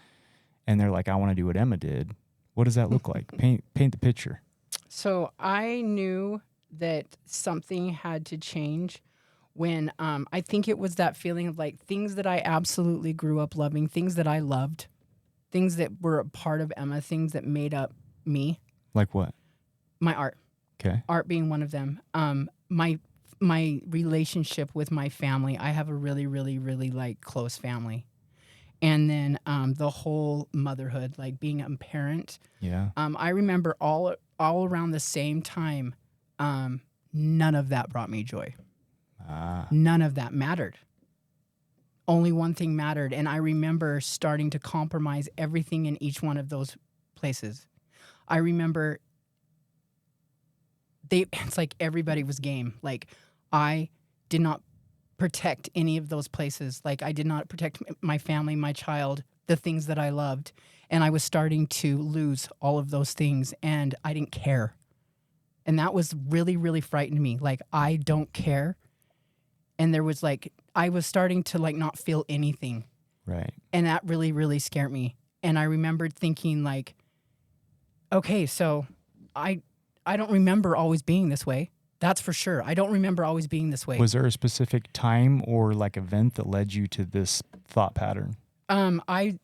[SPEAKER 4] and they're like, I want to do what Emma did, what does that look like? Paint the picture.
[SPEAKER 5] So I knew that something had to change when I think it was that feeling of like things that I absolutely grew up loving, things that I loved, things that were a part of Emma, things that made up me.
[SPEAKER 4] Like what?
[SPEAKER 5] My art.
[SPEAKER 4] Okay.
[SPEAKER 5] Art being one of them. My relationship with my family. I have a really, really, really like close family. And then the whole motherhood, like being a parent.
[SPEAKER 4] Yeah.
[SPEAKER 5] I remember all around the same time, none of that brought me joy. None of that mattered. Only one thing mattered. And I remember starting to compromise everything in each one of those places. I remember it's like everybody was game. Like I did not protect any of those places. Like I did not protect my family, my child, the things that I loved. And I was starting to lose all of those things and I didn't care. And that was really, really frightened me. Like I don't care. And there was like, I was starting to like not feel anything.
[SPEAKER 4] Right.
[SPEAKER 5] And that really, really scared me. And I remembered thinking like, okay, so I don't remember always being this way. That's for sure. I don't remember always being this way.
[SPEAKER 4] Was there a specific time or like event that led you to this thought pattern?
[SPEAKER 5] I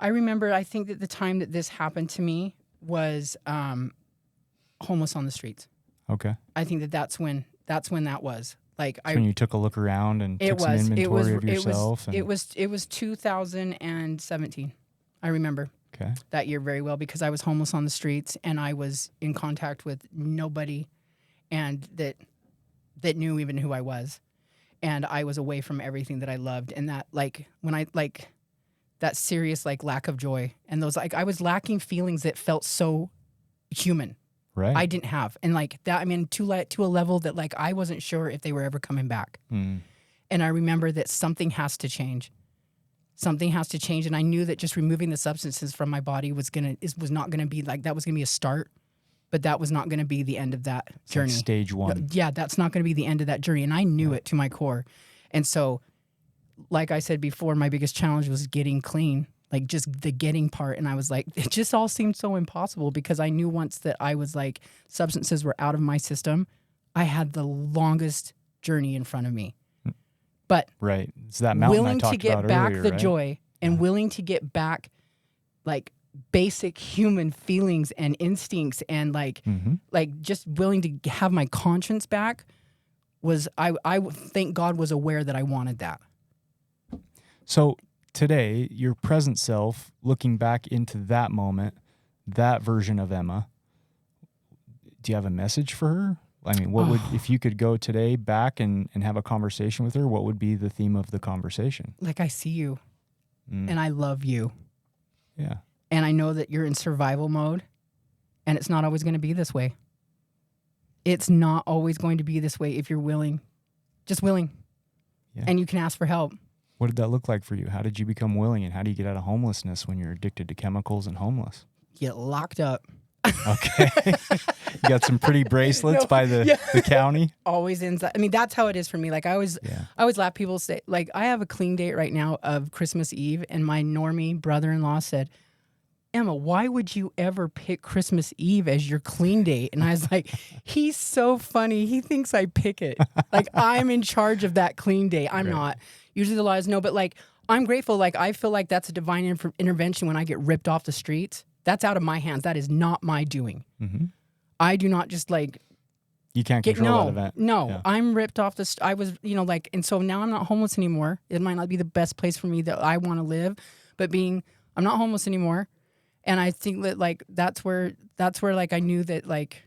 [SPEAKER 5] remember, I think that the time that this happened to me was homeless on the streets.
[SPEAKER 4] Okay.
[SPEAKER 5] I think that's when that was. Like
[SPEAKER 4] when you took a look around and took some inventory of yourself.
[SPEAKER 5] It was 2017. I remember.
[SPEAKER 4] Okay.
[SPEAKER 5] That year very well because I was homeless on the streets and I was in contact with nobody and that knew even who I was. And I was away from everything that I loved. And that like when I like that serious like lack of joy and those like I was lacking feelings that felt so human.
[SPEAKER 4] Right.
[SPEAKER 5] I didn't have. And like that, I mean, to a level that like I wasn't sure if they were ever coming back. And I remember that something has to change. something has to change. And I knew that just removing the substances from my body was not gonna be like, that was gonna be a start, but that was not gonna be the end of that journey.
[SPEAKER 4] Like stage one.
[SPEAKER 5] Yeah, that's not gonna be the end of that journey. And I knew it to my core. And so, like I said before, my biggest challenge was getting clean, like just the getting part. And I was like, it just all seemed so impossible because I knew once that I was like, substances were out of my system, I had the longest journey in front of me. But
[SPEAKER 4] Right. It's that mountain I
[SPEAKER 5] willing
[SPEAKER 4] talked
[SPEAKER 5] to get
[SPEAKER 4] about
[SPEAKER 5] back
[SPEAKER 4] earlier,
[SPEAKER 5] the
[SPEAKER 4] right?
[SPEAKER 5] joy and willing to get back like basic human feelings and instincts and like just willing to have my conscience back was I thank God was aware that I wanted that.
[SPEAKER 4] So today, your present self, looking back into that moment, that version of Emma, do you have a message for her? I mean, what would, if you could go today back and have a conversation with her, what would be the theme of the conversation?
[SPEAKER 5] Like, I see you and I love you.
[SPEAKER 4] Yeah.
[SPEAKER 5] And I know that you're in survival mode and it's not always going to be this way. It's not always going to be this way if you're willing, just willing.
[SPEAKER 4] Yeah.
[SPEAKER 5] And you can ask for help.
[SPEAKER 4] What did that look like for you? How did you become willing, and how do you get out of homelessness when you're addicted to chemicals and homeless?
[SPEAKER 5] Get locked up.
[SPEAKER 4] Okay. You got some pretty bracelets by the county?
[SPEAKER 5] Always ends up, I mean, that's how it is for me. Like I always laugh. People say, like, I have a clean date right now of Christmas Eve, and my normie brother-in-law said, Emma, why would you ever pick Christmas Eve as your clean date? And I was like, he's so funny. He thinks I pick it. Like, I'm in charge of that clean day. I'm not. Usually the laws know, but like, I'm grateful. Like, I feel like that's a divine intervention when I get ripped off the streets. That's out of my hands. That is not my doing.
[SPEAKER 4] Mm-hmm.
[SPEAKER 5] I do not just like
[SPEAKER 4] You can't control that event.
[SPEAKER 5] No,
[SPEAKER 4] Yeah.
[SPEAKER 5] I'm ripped off the. I was, like, and so now I'm not homeless anymore. It might not be the best place for me that I want to live, but I'm not homeless anymore, and I think that like that's where like I knew that like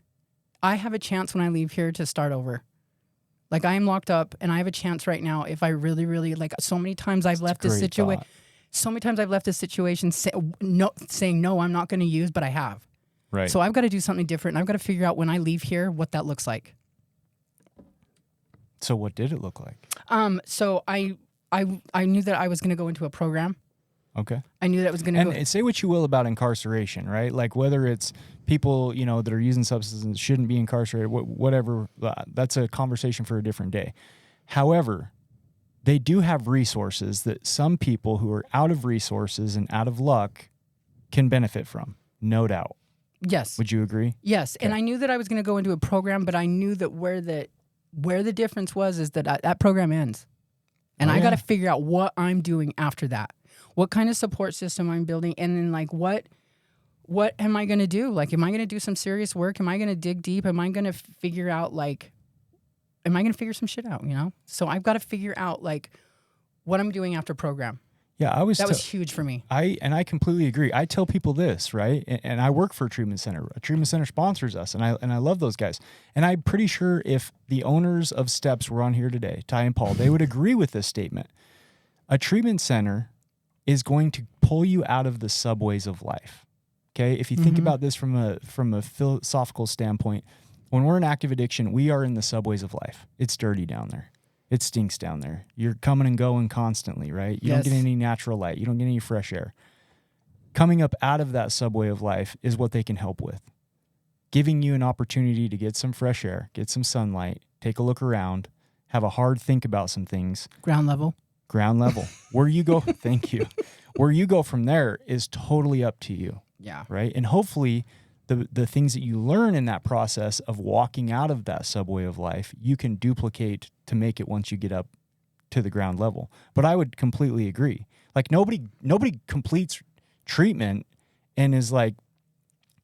[SPEAKER 5] I have a chance when I leave here to start over. Like, I am locked up, and I have a chance right now if I really, really like. So many times I've left this situation. So many times I've left this situation saying no, I'm not going to use, but I have.
[SPEAKER 4] Right.
[SPEAKER 5] So I've got to do something different. And I've got to figure out when I leave here what that looks like.
[SPEAKER 4] So what did it look like?
[SPEAKER 5] So I knew that I was going to go into a program.
[SPEAKER 4] Okay.
[SPEAKER 5] I knew that was going to go.
[SPEAKER 4] And say what you will about incarceration, right? Like whether it's people, that are using substances shouldn't be incarcerated, whatever, that's a conversation for a different day. However, they do have resources that some people who are out of resources and out of luck can benefit from, no doubt.
[SPEAKER 5] Yes.
[SPEAKER 4] Would you agree?
[SPEAKER 5] Yes. Okay. And I knew that I was going to go into a program, but I knew that where the difference was is that that program ends. And I got to figure out what I'm doing after that. What kind of support system I'm building, and then like what am I going to do? Like, am I going to do some serious work? Am I going to dig deep? Am I going to figure out am I going to figure some shit out, So I've got to figure out like what I'm doing after program.
[SPEAKER 4] Yeah, that
[SPEAKER 5] was huge for me.
[SPEAKER 4] I completely agree. I tell people this, right? And I work for a treatment center. A treatment center sponsors us, and I love those guys. And I'm pretty sure if the owners of Steps were on here today, Ty and Paul, they would agree with this statement. A treatment center is going to pull you out of the subways of life. Okay? If you think about this from a philosophical standpoint, when we're in active addiction, we are in the subways of life. It's dirty down there. It stinks down there. You're coming and going constantly, right? You don't get any natural light. You don't get any fresh air. Coming up out of that subway of life is what they can help with. Giving you an opportunity to get some fresh air, get some sunlight, take a look around, have a hard think about some things.
[SPEAKER 5] Ground level. Where you go, thank you. Where you go from there is totally up to you. Yeah.
[SPEAKER 4] Right? And hopefully the things that you learn in that process of walking out of that subway of life, you can duplicate to make it once you get up to the ground level. But I would completely agree. Like nobody completes treatment and is like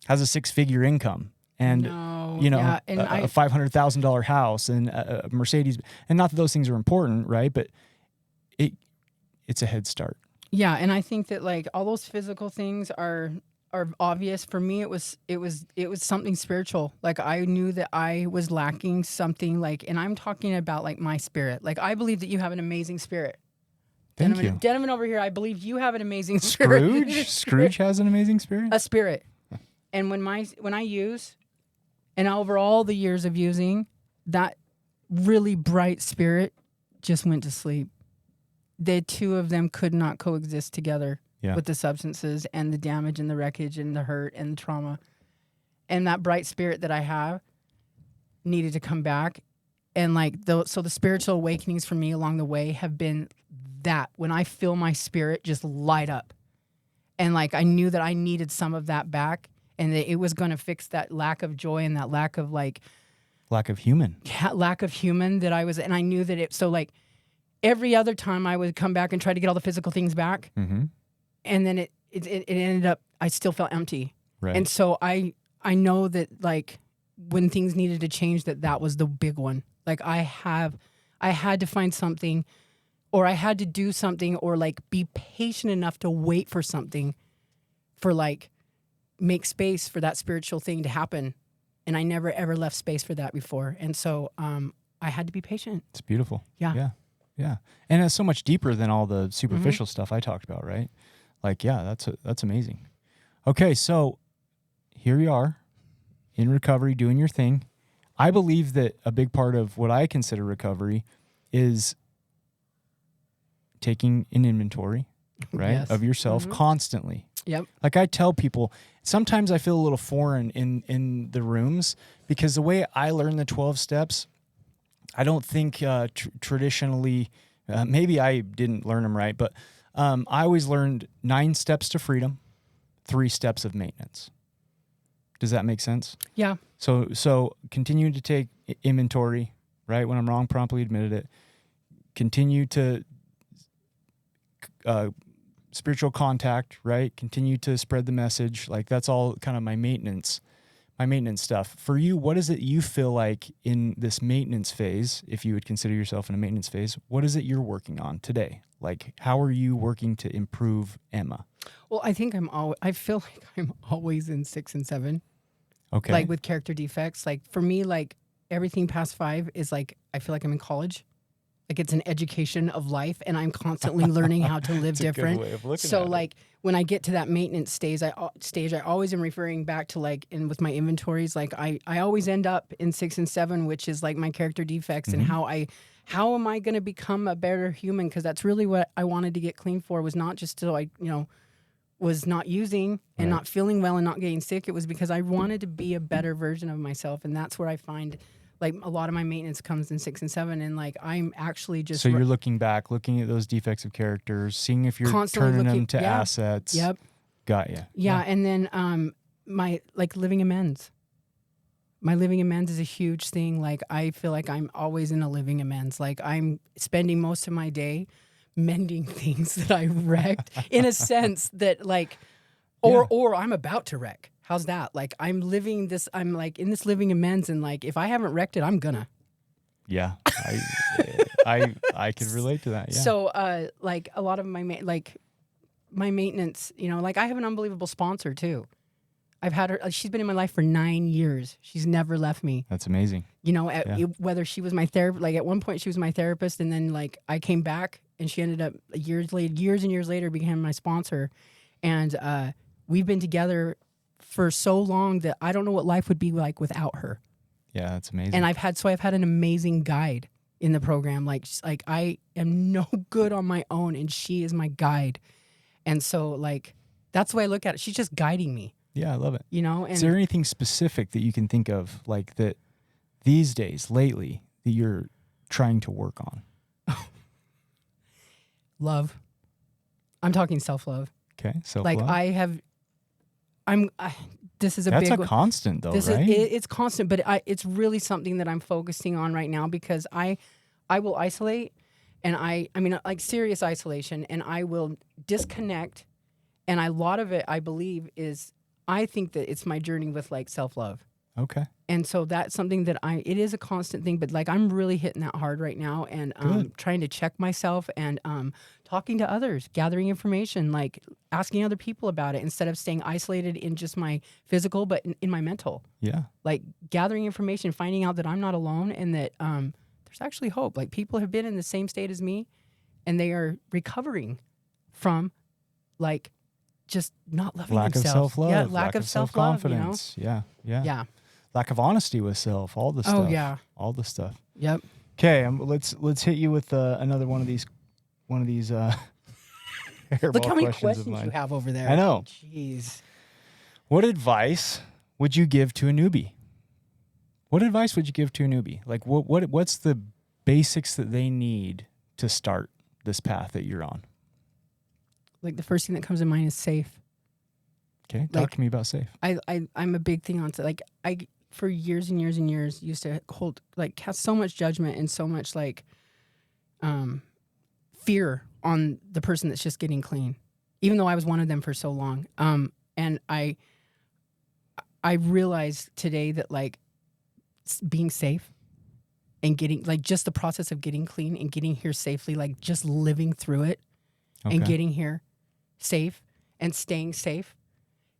[SPEAKER 4] has a 6-figure income and a $500,000 house and a Mercedes. And not that those things are important, right? But it's a head start.
[SPEAKER 5] Yeah, and I think that like all those physical things are obvious. For me, it was something spiritual. Like I knew that I was lacking something. Like, and I'm talking about like my spirit. Like I believe that you have an amazing spirit.
[SPEAKER 4] Thank you.
[SPEAKER 5] Donovan over here, I believe you have an amazing spirit.
[SPEAKER 4] Scrooge has an amazing spirit.
[SPEAKER 5] A spirit. And when I use, and over all the years of using, that really bright spirit just went to sleep. the two of them could not coexist together
[SPEAKER 4] Yeah.
[SPEAKER 5] with the substances and the damage and the wreckage and the hurt and the trauma. And that bright spirit that I have needed to come back. And like, so the spiritual awakenings for me along the way have been that when I feel my spirit just light up. And like, I knew that I needed some of that back and that it was going to fix that lack of joy and that lack of like,
[SPEAKER 4] Lack of human.
[SPEAKER 5] lack of human that I was. And I knew that so like every other time I would come back and try to get all the physical things back.
[SPEAKER 4] Mm-hmm.
[SPEAKER 5] And then it ended up, I still felt empty.
[SPEAKER 4] Right.
[SPEAKER 5] And so I know that like when things needed to change, that was the big one. Like I had to find something, or I had to do something, or like be patient enough to wait for something, for like make space for that spiritual thing to happen. And I never ever left space for that before. And so I had to be patient.
[SPEAKER 4] It's beautiful.
[SPEAKER 5] Yeah.
[SPEAKER 4] Yeah. Yeah. And it's so much deeper than all the superficial stuff I talked about, right? Like, yeah, that's amazing. Okay, so here you are in recovery, doing your thing. I believe that a big part of what I consider recovery is taking an inventory, right,
[SPEAKER 5] Yes.
[SPEAKER 4] of yourself constantly.
[SPEAKER 5] Yep.
[SPEAKER 4] Like I tell people, sometimes I feel a little foreign in the rooms because the way I learn the 12 steps, I don't think traditionally, maybe I didn't learn them right, but I always learned 9 steps to freedom, 3 steps of maintenance. Does that make sense?
[SPEAKER 5] Yeah.
[SPEAKER 4] So continue to take inventory, right? When I'm wrong, promptly admitted it. Continue to spiritual contact, right? Continue to spread the message. Like that's all kind of my maintenance stuff. For you, what is it you feel like in this maintenance phase, if you would consider yourself in a maintenance phase, what is it you're working on today? Like, how are you working to improve Emma?
[SPEAKER 5] Well, I think I feel like I'm always in 6 and 7.
[SPEAKER 4] Okay.
[SPEAKER 5] Like with character defects. Like for me, like everything past 5 is like, I feel like I'm in college. Like it's an education of life and I'm constantly learning how to live different.
[SPEAKER 4] way of looking
[SPEAKER 5] So
[SPEAKER 4] at it.
[SPEAKER 5] like when I get to that maintenance stage, I always am referring back to like, and with my inventories, like I always end up in 6 and 7, which is like my character defects and how am I going to become a better human? Cause that's really what I wanted to get clean for, was not just so I, was not using and not feeling well and not getting sick. It was because I wanted to be a better version of myself. And that's where I find like a lot of my maintenance comes in 6 and 7. And like, I'm actually just,
[SPEAKER 4] So you're looking back, looking at those defects of characters, seeing if you're
[SPEAKER 5] Constantly
[SPEAKER 4] turning them
[SPEAKER 5] looking-
[SPEAKER 4] to
[SPEAKER 5] yeah.
[SPEAKER 4] assets.
[SPEAKER 5] Yep.
[SPEAKER 4] Got you.
[SPEAKER 5] Yeah. And then, my like living amends. My living amends is a huge thing. Like I feel like I'm always in a living amends. Like I'm spending most of my day mending things that I wrecked in a sense that like, or I'm about to wreck. How's that? Like I'm like in this living amends, and like if I haven't wrecked it, I'm gonna.
[SPEAKER 4] Yeah. I could relate to that. Yeah.
[SPEAKER 5] So like a lot of my maintenance, like I have an unbelievable sponsor too. I've had her, she's been in my life for 9 years. She's never left me.
[SPEAKER 4] That's amazing.
[SPEAKER 5] Whether she was my therapist, like at one point she was my therapist, and then like I came back and she ended up years and years later became my sponsor. And we've been together for so long that I don't know what life would be like without her.
[SPEAKER 4] Yeah, that's amazing.
[SPEAKER 5] And I've had an amazing guide in the program. Like I am no good on my own, and she is my guide. And so like that's the way I look at it. She's just guiding me.
[SPEAKER 4] Yeah, I love it.
[SPEAKER 5] And
[SPEAKER 4] Is there anything specific that you can think of, like that these days, lately, that you're trying to work on?
[SPEAKER 5] love. I'm talking self-love.
[SPEAKER 4] Okay, self-love.
[SPEAKER 5] This is a
[SPEAKER 4] That's
[SPEAKER 5] big
[SPEAKER 4] a
[SPEAKER 5] one.
[SPEAKER 4] constant, though, right?
[SPEAKER 5] It's constant, but it's really something that I'm focusing on right now, because I will isolate, and I mean like serious isolation, and I will disconnect, and a lot of it I believe is, I think that it's my journey with like self-love.
[SPEAKER 4] Okay.
[SPEAKER 5] And so that's something that it is a constant thing, but like I'm really hitting that hard right now, and trying to check myself, and talking to others, gathering information, like asking other people about it, instead of staying isolated in just my physical, but in my mental.
[SPEAKER 4] Yeah.
[SPEAKER 5] Like gathering information, finding out that I'm not alone, and that there's actually hope. Like people have been in the same state as me, and they are recovering from like just not loving
[SPEAKER 4] Lack of
[SPEAKER 5] themselves.
[SPEAKER 4] self-love.
[SPEAKER 5] Yeah, lack of self-love,
[SPEAKER 4] self-confidence. Yeah.
[SPEAKER 5] Yeah.
[SPEAKER 4] Lack of honesty with self. All the stuff.
[SPEAKER 5] Oh, yeah.
[SPEAKER 4] All the stuff.
[SPEAKER 5] Yep.
[SPEAKER 4] Okay, let's hit you with another one of these one of these
[SPEAKER 5] Look
[SPEAKER 4] hairball
[SPEAKER 5] how many
[SPEAKER 4] questions of
[SPEAKER 5] questions
[SPEAKER 4] mine.
[SPEAKER 5] you have over there.
[SPEAKER 4] I know.
[SPEAKER 5] Jeez.
[SPEAKER 4] What advice would you give to a newbie? What advice would you give to a newbie? Like what's the basics that they need to start this path that you're on?
[SPEAKER 5] Like the first thing that comes to mind is safe.
[SPEAKER 4] Okay, talk
[SPEAKER 5] Like-
[SPEAKER 4] to me about safe.
[SPEAKER 5] I'm a big thing on like I for years and years and years used to cast so much judgment and so much fear on the person that's just getting clean, even though I was one of them for so long. And I realized today that like being safe and getting like just the process of getting clean and getting here safely, like just living through it and
[SPEAKER 4] Okay.
[SPEAKER 5] getting here safe and staying safe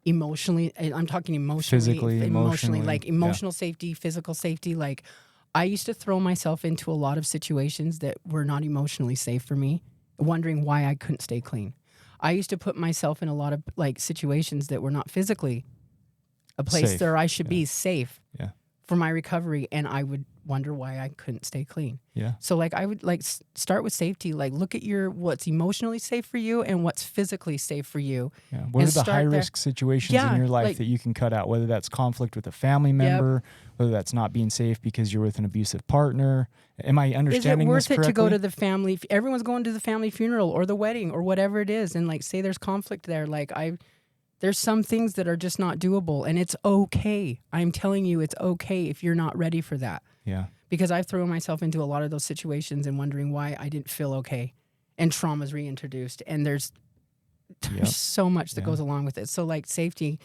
[SPEAKER 5] emotionally. I'm talking emotionally,
[SPEAKER 4] Physically, emotionally,
[SPEAKER 5] like
[SPEAKER 4] yeah.
[SPEAKER 5] emotional safety, physical safety. Like I used to throw myself into a lot of situations that were not emotionally safe for me, wondering why I couldn't stay clean. I used to put myself in a lot of like situations that were not physically a place
[SPEAKER 4] Safe.
[SPEAKER 5] where I should be safe
[SPEAKER 4] Yeah.
[SPEAKER 5] for my recovery, and I would wonder why I couldn't stay clean.
[SPEAKER 4] Yeah.
[SPEAKER 5] So like I would like start with safety, like look at what's emotionally safe for you and what's physically safe for you.
[SPEAKER 4] Yeah. What
[SPEAKER 5] And
[SPEAKER 4] are the
[SPEAKER 5] start
[SPEAKER 4] high
[SPEAKER 5] there.
[SPEAKER 4] risk situations
[SPEAKER 5] Yeah,
[SPEAKER 4] in your life
[SPEAKER 5] like-
[SPEAKER 4] that you can cut out? Whether that's conflict with a family member, whether that's not being safe because you're with an abusive partner. Am I
[SPEAKER 5] Is it
[SPEAKER 4] understanding
[SPEAKER 5] worth
[SPEAKER 4] this
[SPEAKER 5] it to go
[SPEAKER 4] correctly?
[SPEAKER 5] to the family? Everyone's going to the family funeral or the wedding or whatever it is, and like say there's conflict there. Like there's some things that are just not doable, and it's okay. I'm telling you, it's okay if you're not ready for that.
[SPEAKER 4] Yeah.
[SPEAKER 5] Because I've thrown myself into a lot of those situations and wondering why I didn't feel okay, and trauma's reintroduced, and there's
[SPEAKER 4] Yep.
[SPEAKER 5] so much that
[SPEAKER 4] Yeah.
[SPEAKER 5] goes along with it. So like safety,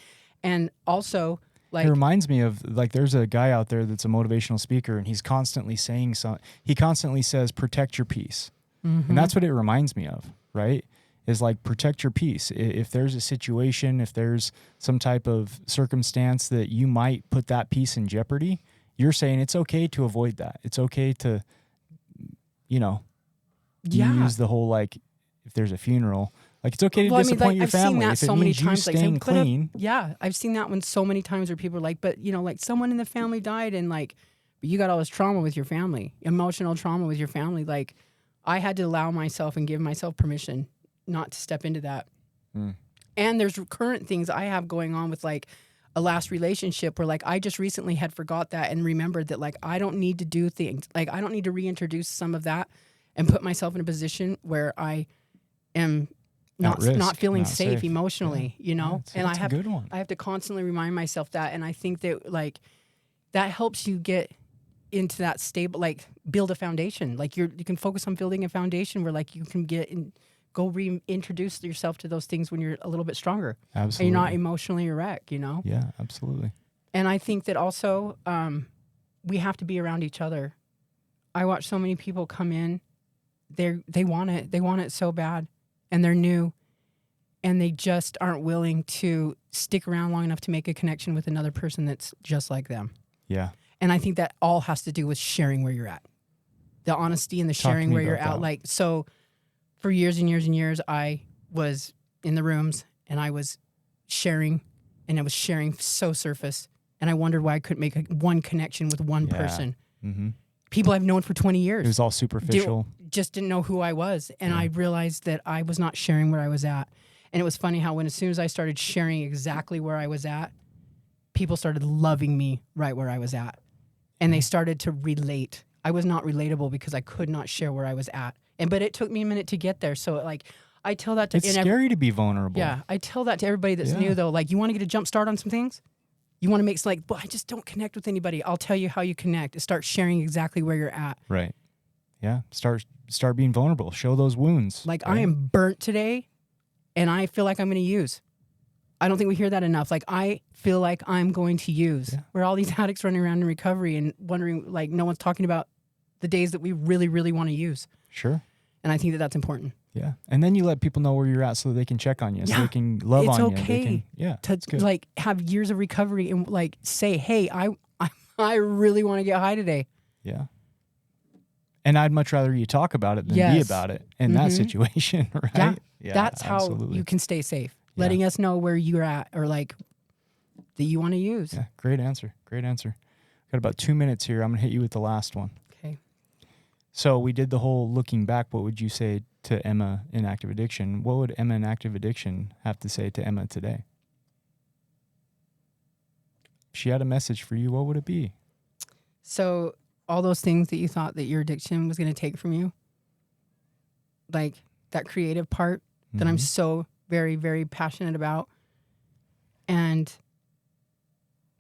[SPEAKER 5] and also like
[SPEAKER 4] It reminds me of like there's a guy out there that's a motivational speaker and he's constantly saying he constantly says protect your peace.
[SPEAKER 5] Mm-hmm.
[SPEAKER 4] And that's what it reminds me of, right? Is like protect your peace. If there's a situation, if there's some type of circumstance that you might put that peace in jeopardy, you're saying it's okay to avoid that. It's okay to, you use the whole like if there's a funeral, like it's okay to
[SPEAKER 5] Well, I mean,
[SPEAKER 4] disappoint
[SPEAKER 5] like,
[SPEAKER 4] your
[SPEAKER 5] I've seen
[SPEAKER 4] family
[SPEAKER 5] that
[SPEAKER 4] if it
[SPEAKER 5] so many
[SPEAKER 4] means you
[SPEAKER 5] times. Like,
[SPEAKER 4] staying
[SPEAKER 5] saying, "Put up-"
[SPEAKER 4] clean.
[SPEAKER 5] Yeah, I've seen that one so many times where people are like, but like someone in the family died, and like, but you got all this trauma with your family, emotional trauma with your family. Like, I had to allow myself and give myself permission not to step into that. And there's current things I have going on with like a last relationship where like I just recently had forgot that and remembered that like I don't need to do things, like I don't need to reintroduce some of that and put myself in a position where I am not
[SPEAKER 4] risk,
[SPEAKER 5] feeling
[SPEAKER 4] not
[SPEAKER 5] safe
[SPEAKER 4] safe.
[SPEAKER 5] emotionally, you know?
[SPEAKER 4] Yeah, that's a good one.
[SPEAKER 5] I have to constantly remind myself that, and I think that like that helps you get into that stable, like build a foundation. Like you can focus on building a foundation where like you can get in, go reintroduce yourself to those things when you're a little bit stronger.
[SPEAKER 4] Absolutely.
[SPEAKER 5] And you're not emotionally a wreck, you know?
[SPEAKER 4] Yeah, absolutely.
[SPEAKER 5] And I think that also we have to be around each other. I watch so many people come in, they want it so bad, and they're new, and they just aren't willing to stick around long enough to make a connection with another person that's just like them.
[SPEAKER 4] Yeah.
[SPEAKER 5] And I think that all has to do with sharing where you're at, the honesty and the
[SPEAKER 4] Talk to
[SPEAKER 5] sharing
[SPEAKER 4] me
[SPEAKER 5] where you're
[SPEAKER 4] about
[SPEAKER 5] at.
[SPEAKER 4] that.
[SPEAKER 5] Like, so for years and years and years, I was in the rooms and I was sharing, and I was sharing so surface, and I wondered why I couldn't make one connection with one
[SPEAKER 4] Yeah.
[SPEAKER 5] person.
[SPEAKER 4] Mm-hmm.
[SPEAKER 5] People I've known for 20 years.
[SPEAKER 4] It was all superficial.
[SPEAKER 5] Just didn't know who I was. And I realized that I was not sharing where I was at. And it was funny how as soon as I started sharing exactly where I was at, people started loving me right where I was at. And they started to relate. I was not relatable because I could not share where I was at. But it took me a minute to get there. So like I tell that to
[SPEAKER 4] It's scary to be vulnerable.
[SPEAKER 5] yeah, I tell that to everybody that's
[SPEAKER 4] Yeah.
[SPEAKER 5] new though. Like, you want to get a jump start on some things? You want to make like, well, I just don't connect with anybody. I'll tell you how you connect. Start sharing exactly where you're at.
[SPEAKER 4] Right. Yeah. Start being vulnerable. Show those wounds.
[SPEAKER 5] Like,
[SPEAKER 4] right?
[SPEAKER 5] I am burnt today, and I feel like I'm going to use. I don't think we hear that enough. Like, I feel like I'm going to use.
[SPEAKER 4] Yeah.
[SPEAKER 5] We're all these addicts running around in recovery and wondering, like, no one's talking about the days that we really, really want to use.
[SPEAKER 4] Sure.
[SPEAKER 5] And I think that that's important.
[SPEAKER 4] Yeah. And then you let people know where you're at so they can check on you, so
[SPEAKER 5] Yeah.
[SPEAKER 4] they can love
[SPEAKER 5] It's
[SPEAKER 4] on you. They
[SPEAKER 5] okay
[SPEAKER 4] can, yeah.
[SPEAKER 5] To
[SPEAKER 4] It's good.
[SPEAKER 5] like have years of recovery and like say, hey, I really want to get high today.
[SPEAKER 4] Yeah. And I'd much rather you talk about it than be
[SPEAKER 5] Yes.
[SPEAKER 4] about it in that
[SPEAKER 5] Mhm.
[SPEAKER 4] situation, right?
[SPEAKER 5] Yeah. That's how
[SPEAKER 4] absolutely.
[SPEAKER 5] you can stay safe.
[SPEAKER 4] Yeah.
[SPEAKER 5] Letting us know where you're at or like that you want to use.
[SPEAKER 4] Yeah. Great answer. Great answer. Got about 2 minutes here. I'm going to hit you with the last one.
[SPEAKER 5] Okay.
[SPEAKER 4] So we did the whole looking back. What would you say to Emma in active addiction? What would Emma in active addiction have to say to Emma today? If she had a message for you, what would it be?
[SPEAKER 5] So all those things that you thought that your addiction was going to take from you, like that creative part that I'm so very, very passionate about, and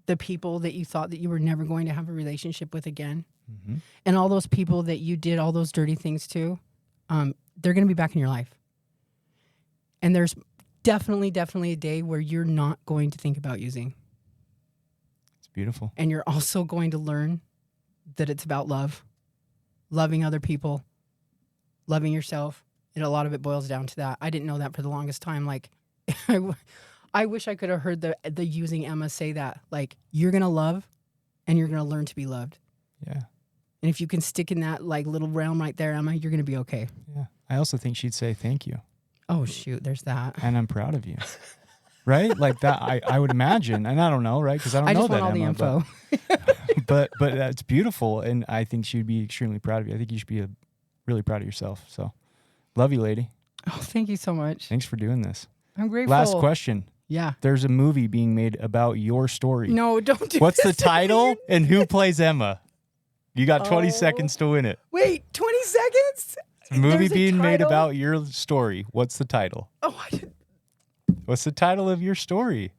[SPEAKER 5] the people that you thought that you were never going to have a relationship with again, and all those people that you did all those dirty things to, they're going to be back in your life. And there's definitely a day where you're not going to think about using.
[SPEAKER 4] It's beautiful.
[SPEAKER 5] And you're also going to learn that it's about love, loving other people, loving yourself. And a lot of it boils down to that. I didn't know that for the longest time. Like, I wish I could have heard the using Emma say that. Like, you're going to love and you're going to learn to be loved.
[SPEAKER 4] Yeah.
[SPEAKER 5] And if you can stick in that like little realm right there, Emma, you're going to be okay.
[SPEAKER 4] Yeah. I also think she'd say thank you.
[SPEAKER 5] Oh, shoot. There's that.
[SPEAKER 4] And I'm proud of you. Right? Like that, I would imagine. And I don't know, right? Because I don't know
[SPEAKER 5] just
[SPEAKER 4] that,
[SPEAKER 5] want all
[SPEAKER 4] Emma,
[SPEAKER 5] the info.
[SPEAKER 4] But that's beautiful. And I think she'd be extremely proud of you. I think you should be really proud of yourself. So love you, lady.
[SPEAKER 5] Oh, thank you so much.
[SPEAKER 4] Thanks for doing this.
[SPEAKER 5] I'm grateful.
[SPEAKER 4] Last question.
[SPEAKER 5] Yeah.
[SPEAKER 4] There's a movie being made about your story.
[SPEAKER 5] No, don't do
[SPEAKER 4] What's the
[SPEAKER 5] this
[SPEAKER 4] title
[SPEAKER 5] again.
[SPEAKER 4] and who plays Emma? You got 20 seconds to win it.
[SPEAKER 5] Wait, 20 seconds?
[SPEAKER 4] A movie
[SPEAKER 5] There's a
[SPEAKER 4] being made
[SPEAKER 5] title?
[SPEAKER 4] about your story. What's the title?
[SPEAKER 5] Oh, I didn't.
[SPEAKER 4] What's the title of your story?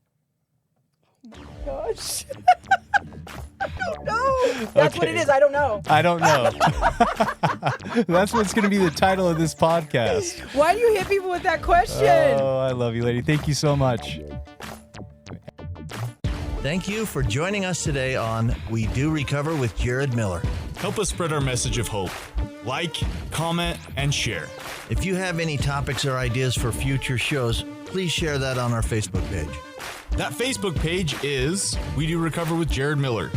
[SPEAKER 5] Gosh. I don't know. That's what it is. I don't know.
[SPEAKER 4] I don't know. That's what's going to be the title of this podcast.
[SPEAKER 5] Why do you hit people with that question?
[SPEAKER 4] Oh, I love you, lady. Thank you so much.
[SPEAKER 2] Thank you for joining us today on We Do Recover with Jared Miller.
[SPEAKER 1] Help us spread our message of hope. Like, comment, and share.
[SPEAKER 2] If you have any topics or ideas for future shows, please share that on our Facebook page.
[SPEAKER 1] That Facebook page is We Do Recover with Jared Miller.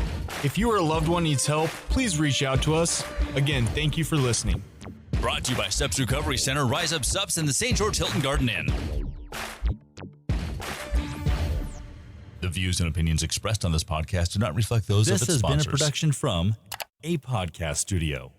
[SPEAKER 1] If you or a loved one needs help, please reach out to us. Again, thank you for listening.
[SPEAKER 6] Brought to you by Steps Recovery Center, Rise Up Subs, and the St. George Hilton Garden Inn. The views and opinions expressed on this podcast do not reflect those of its
[SPEAKER 3] This has been a
[SPEAKER 6] sponsors.
[SPEAKER 3] production from A Podcast Studio.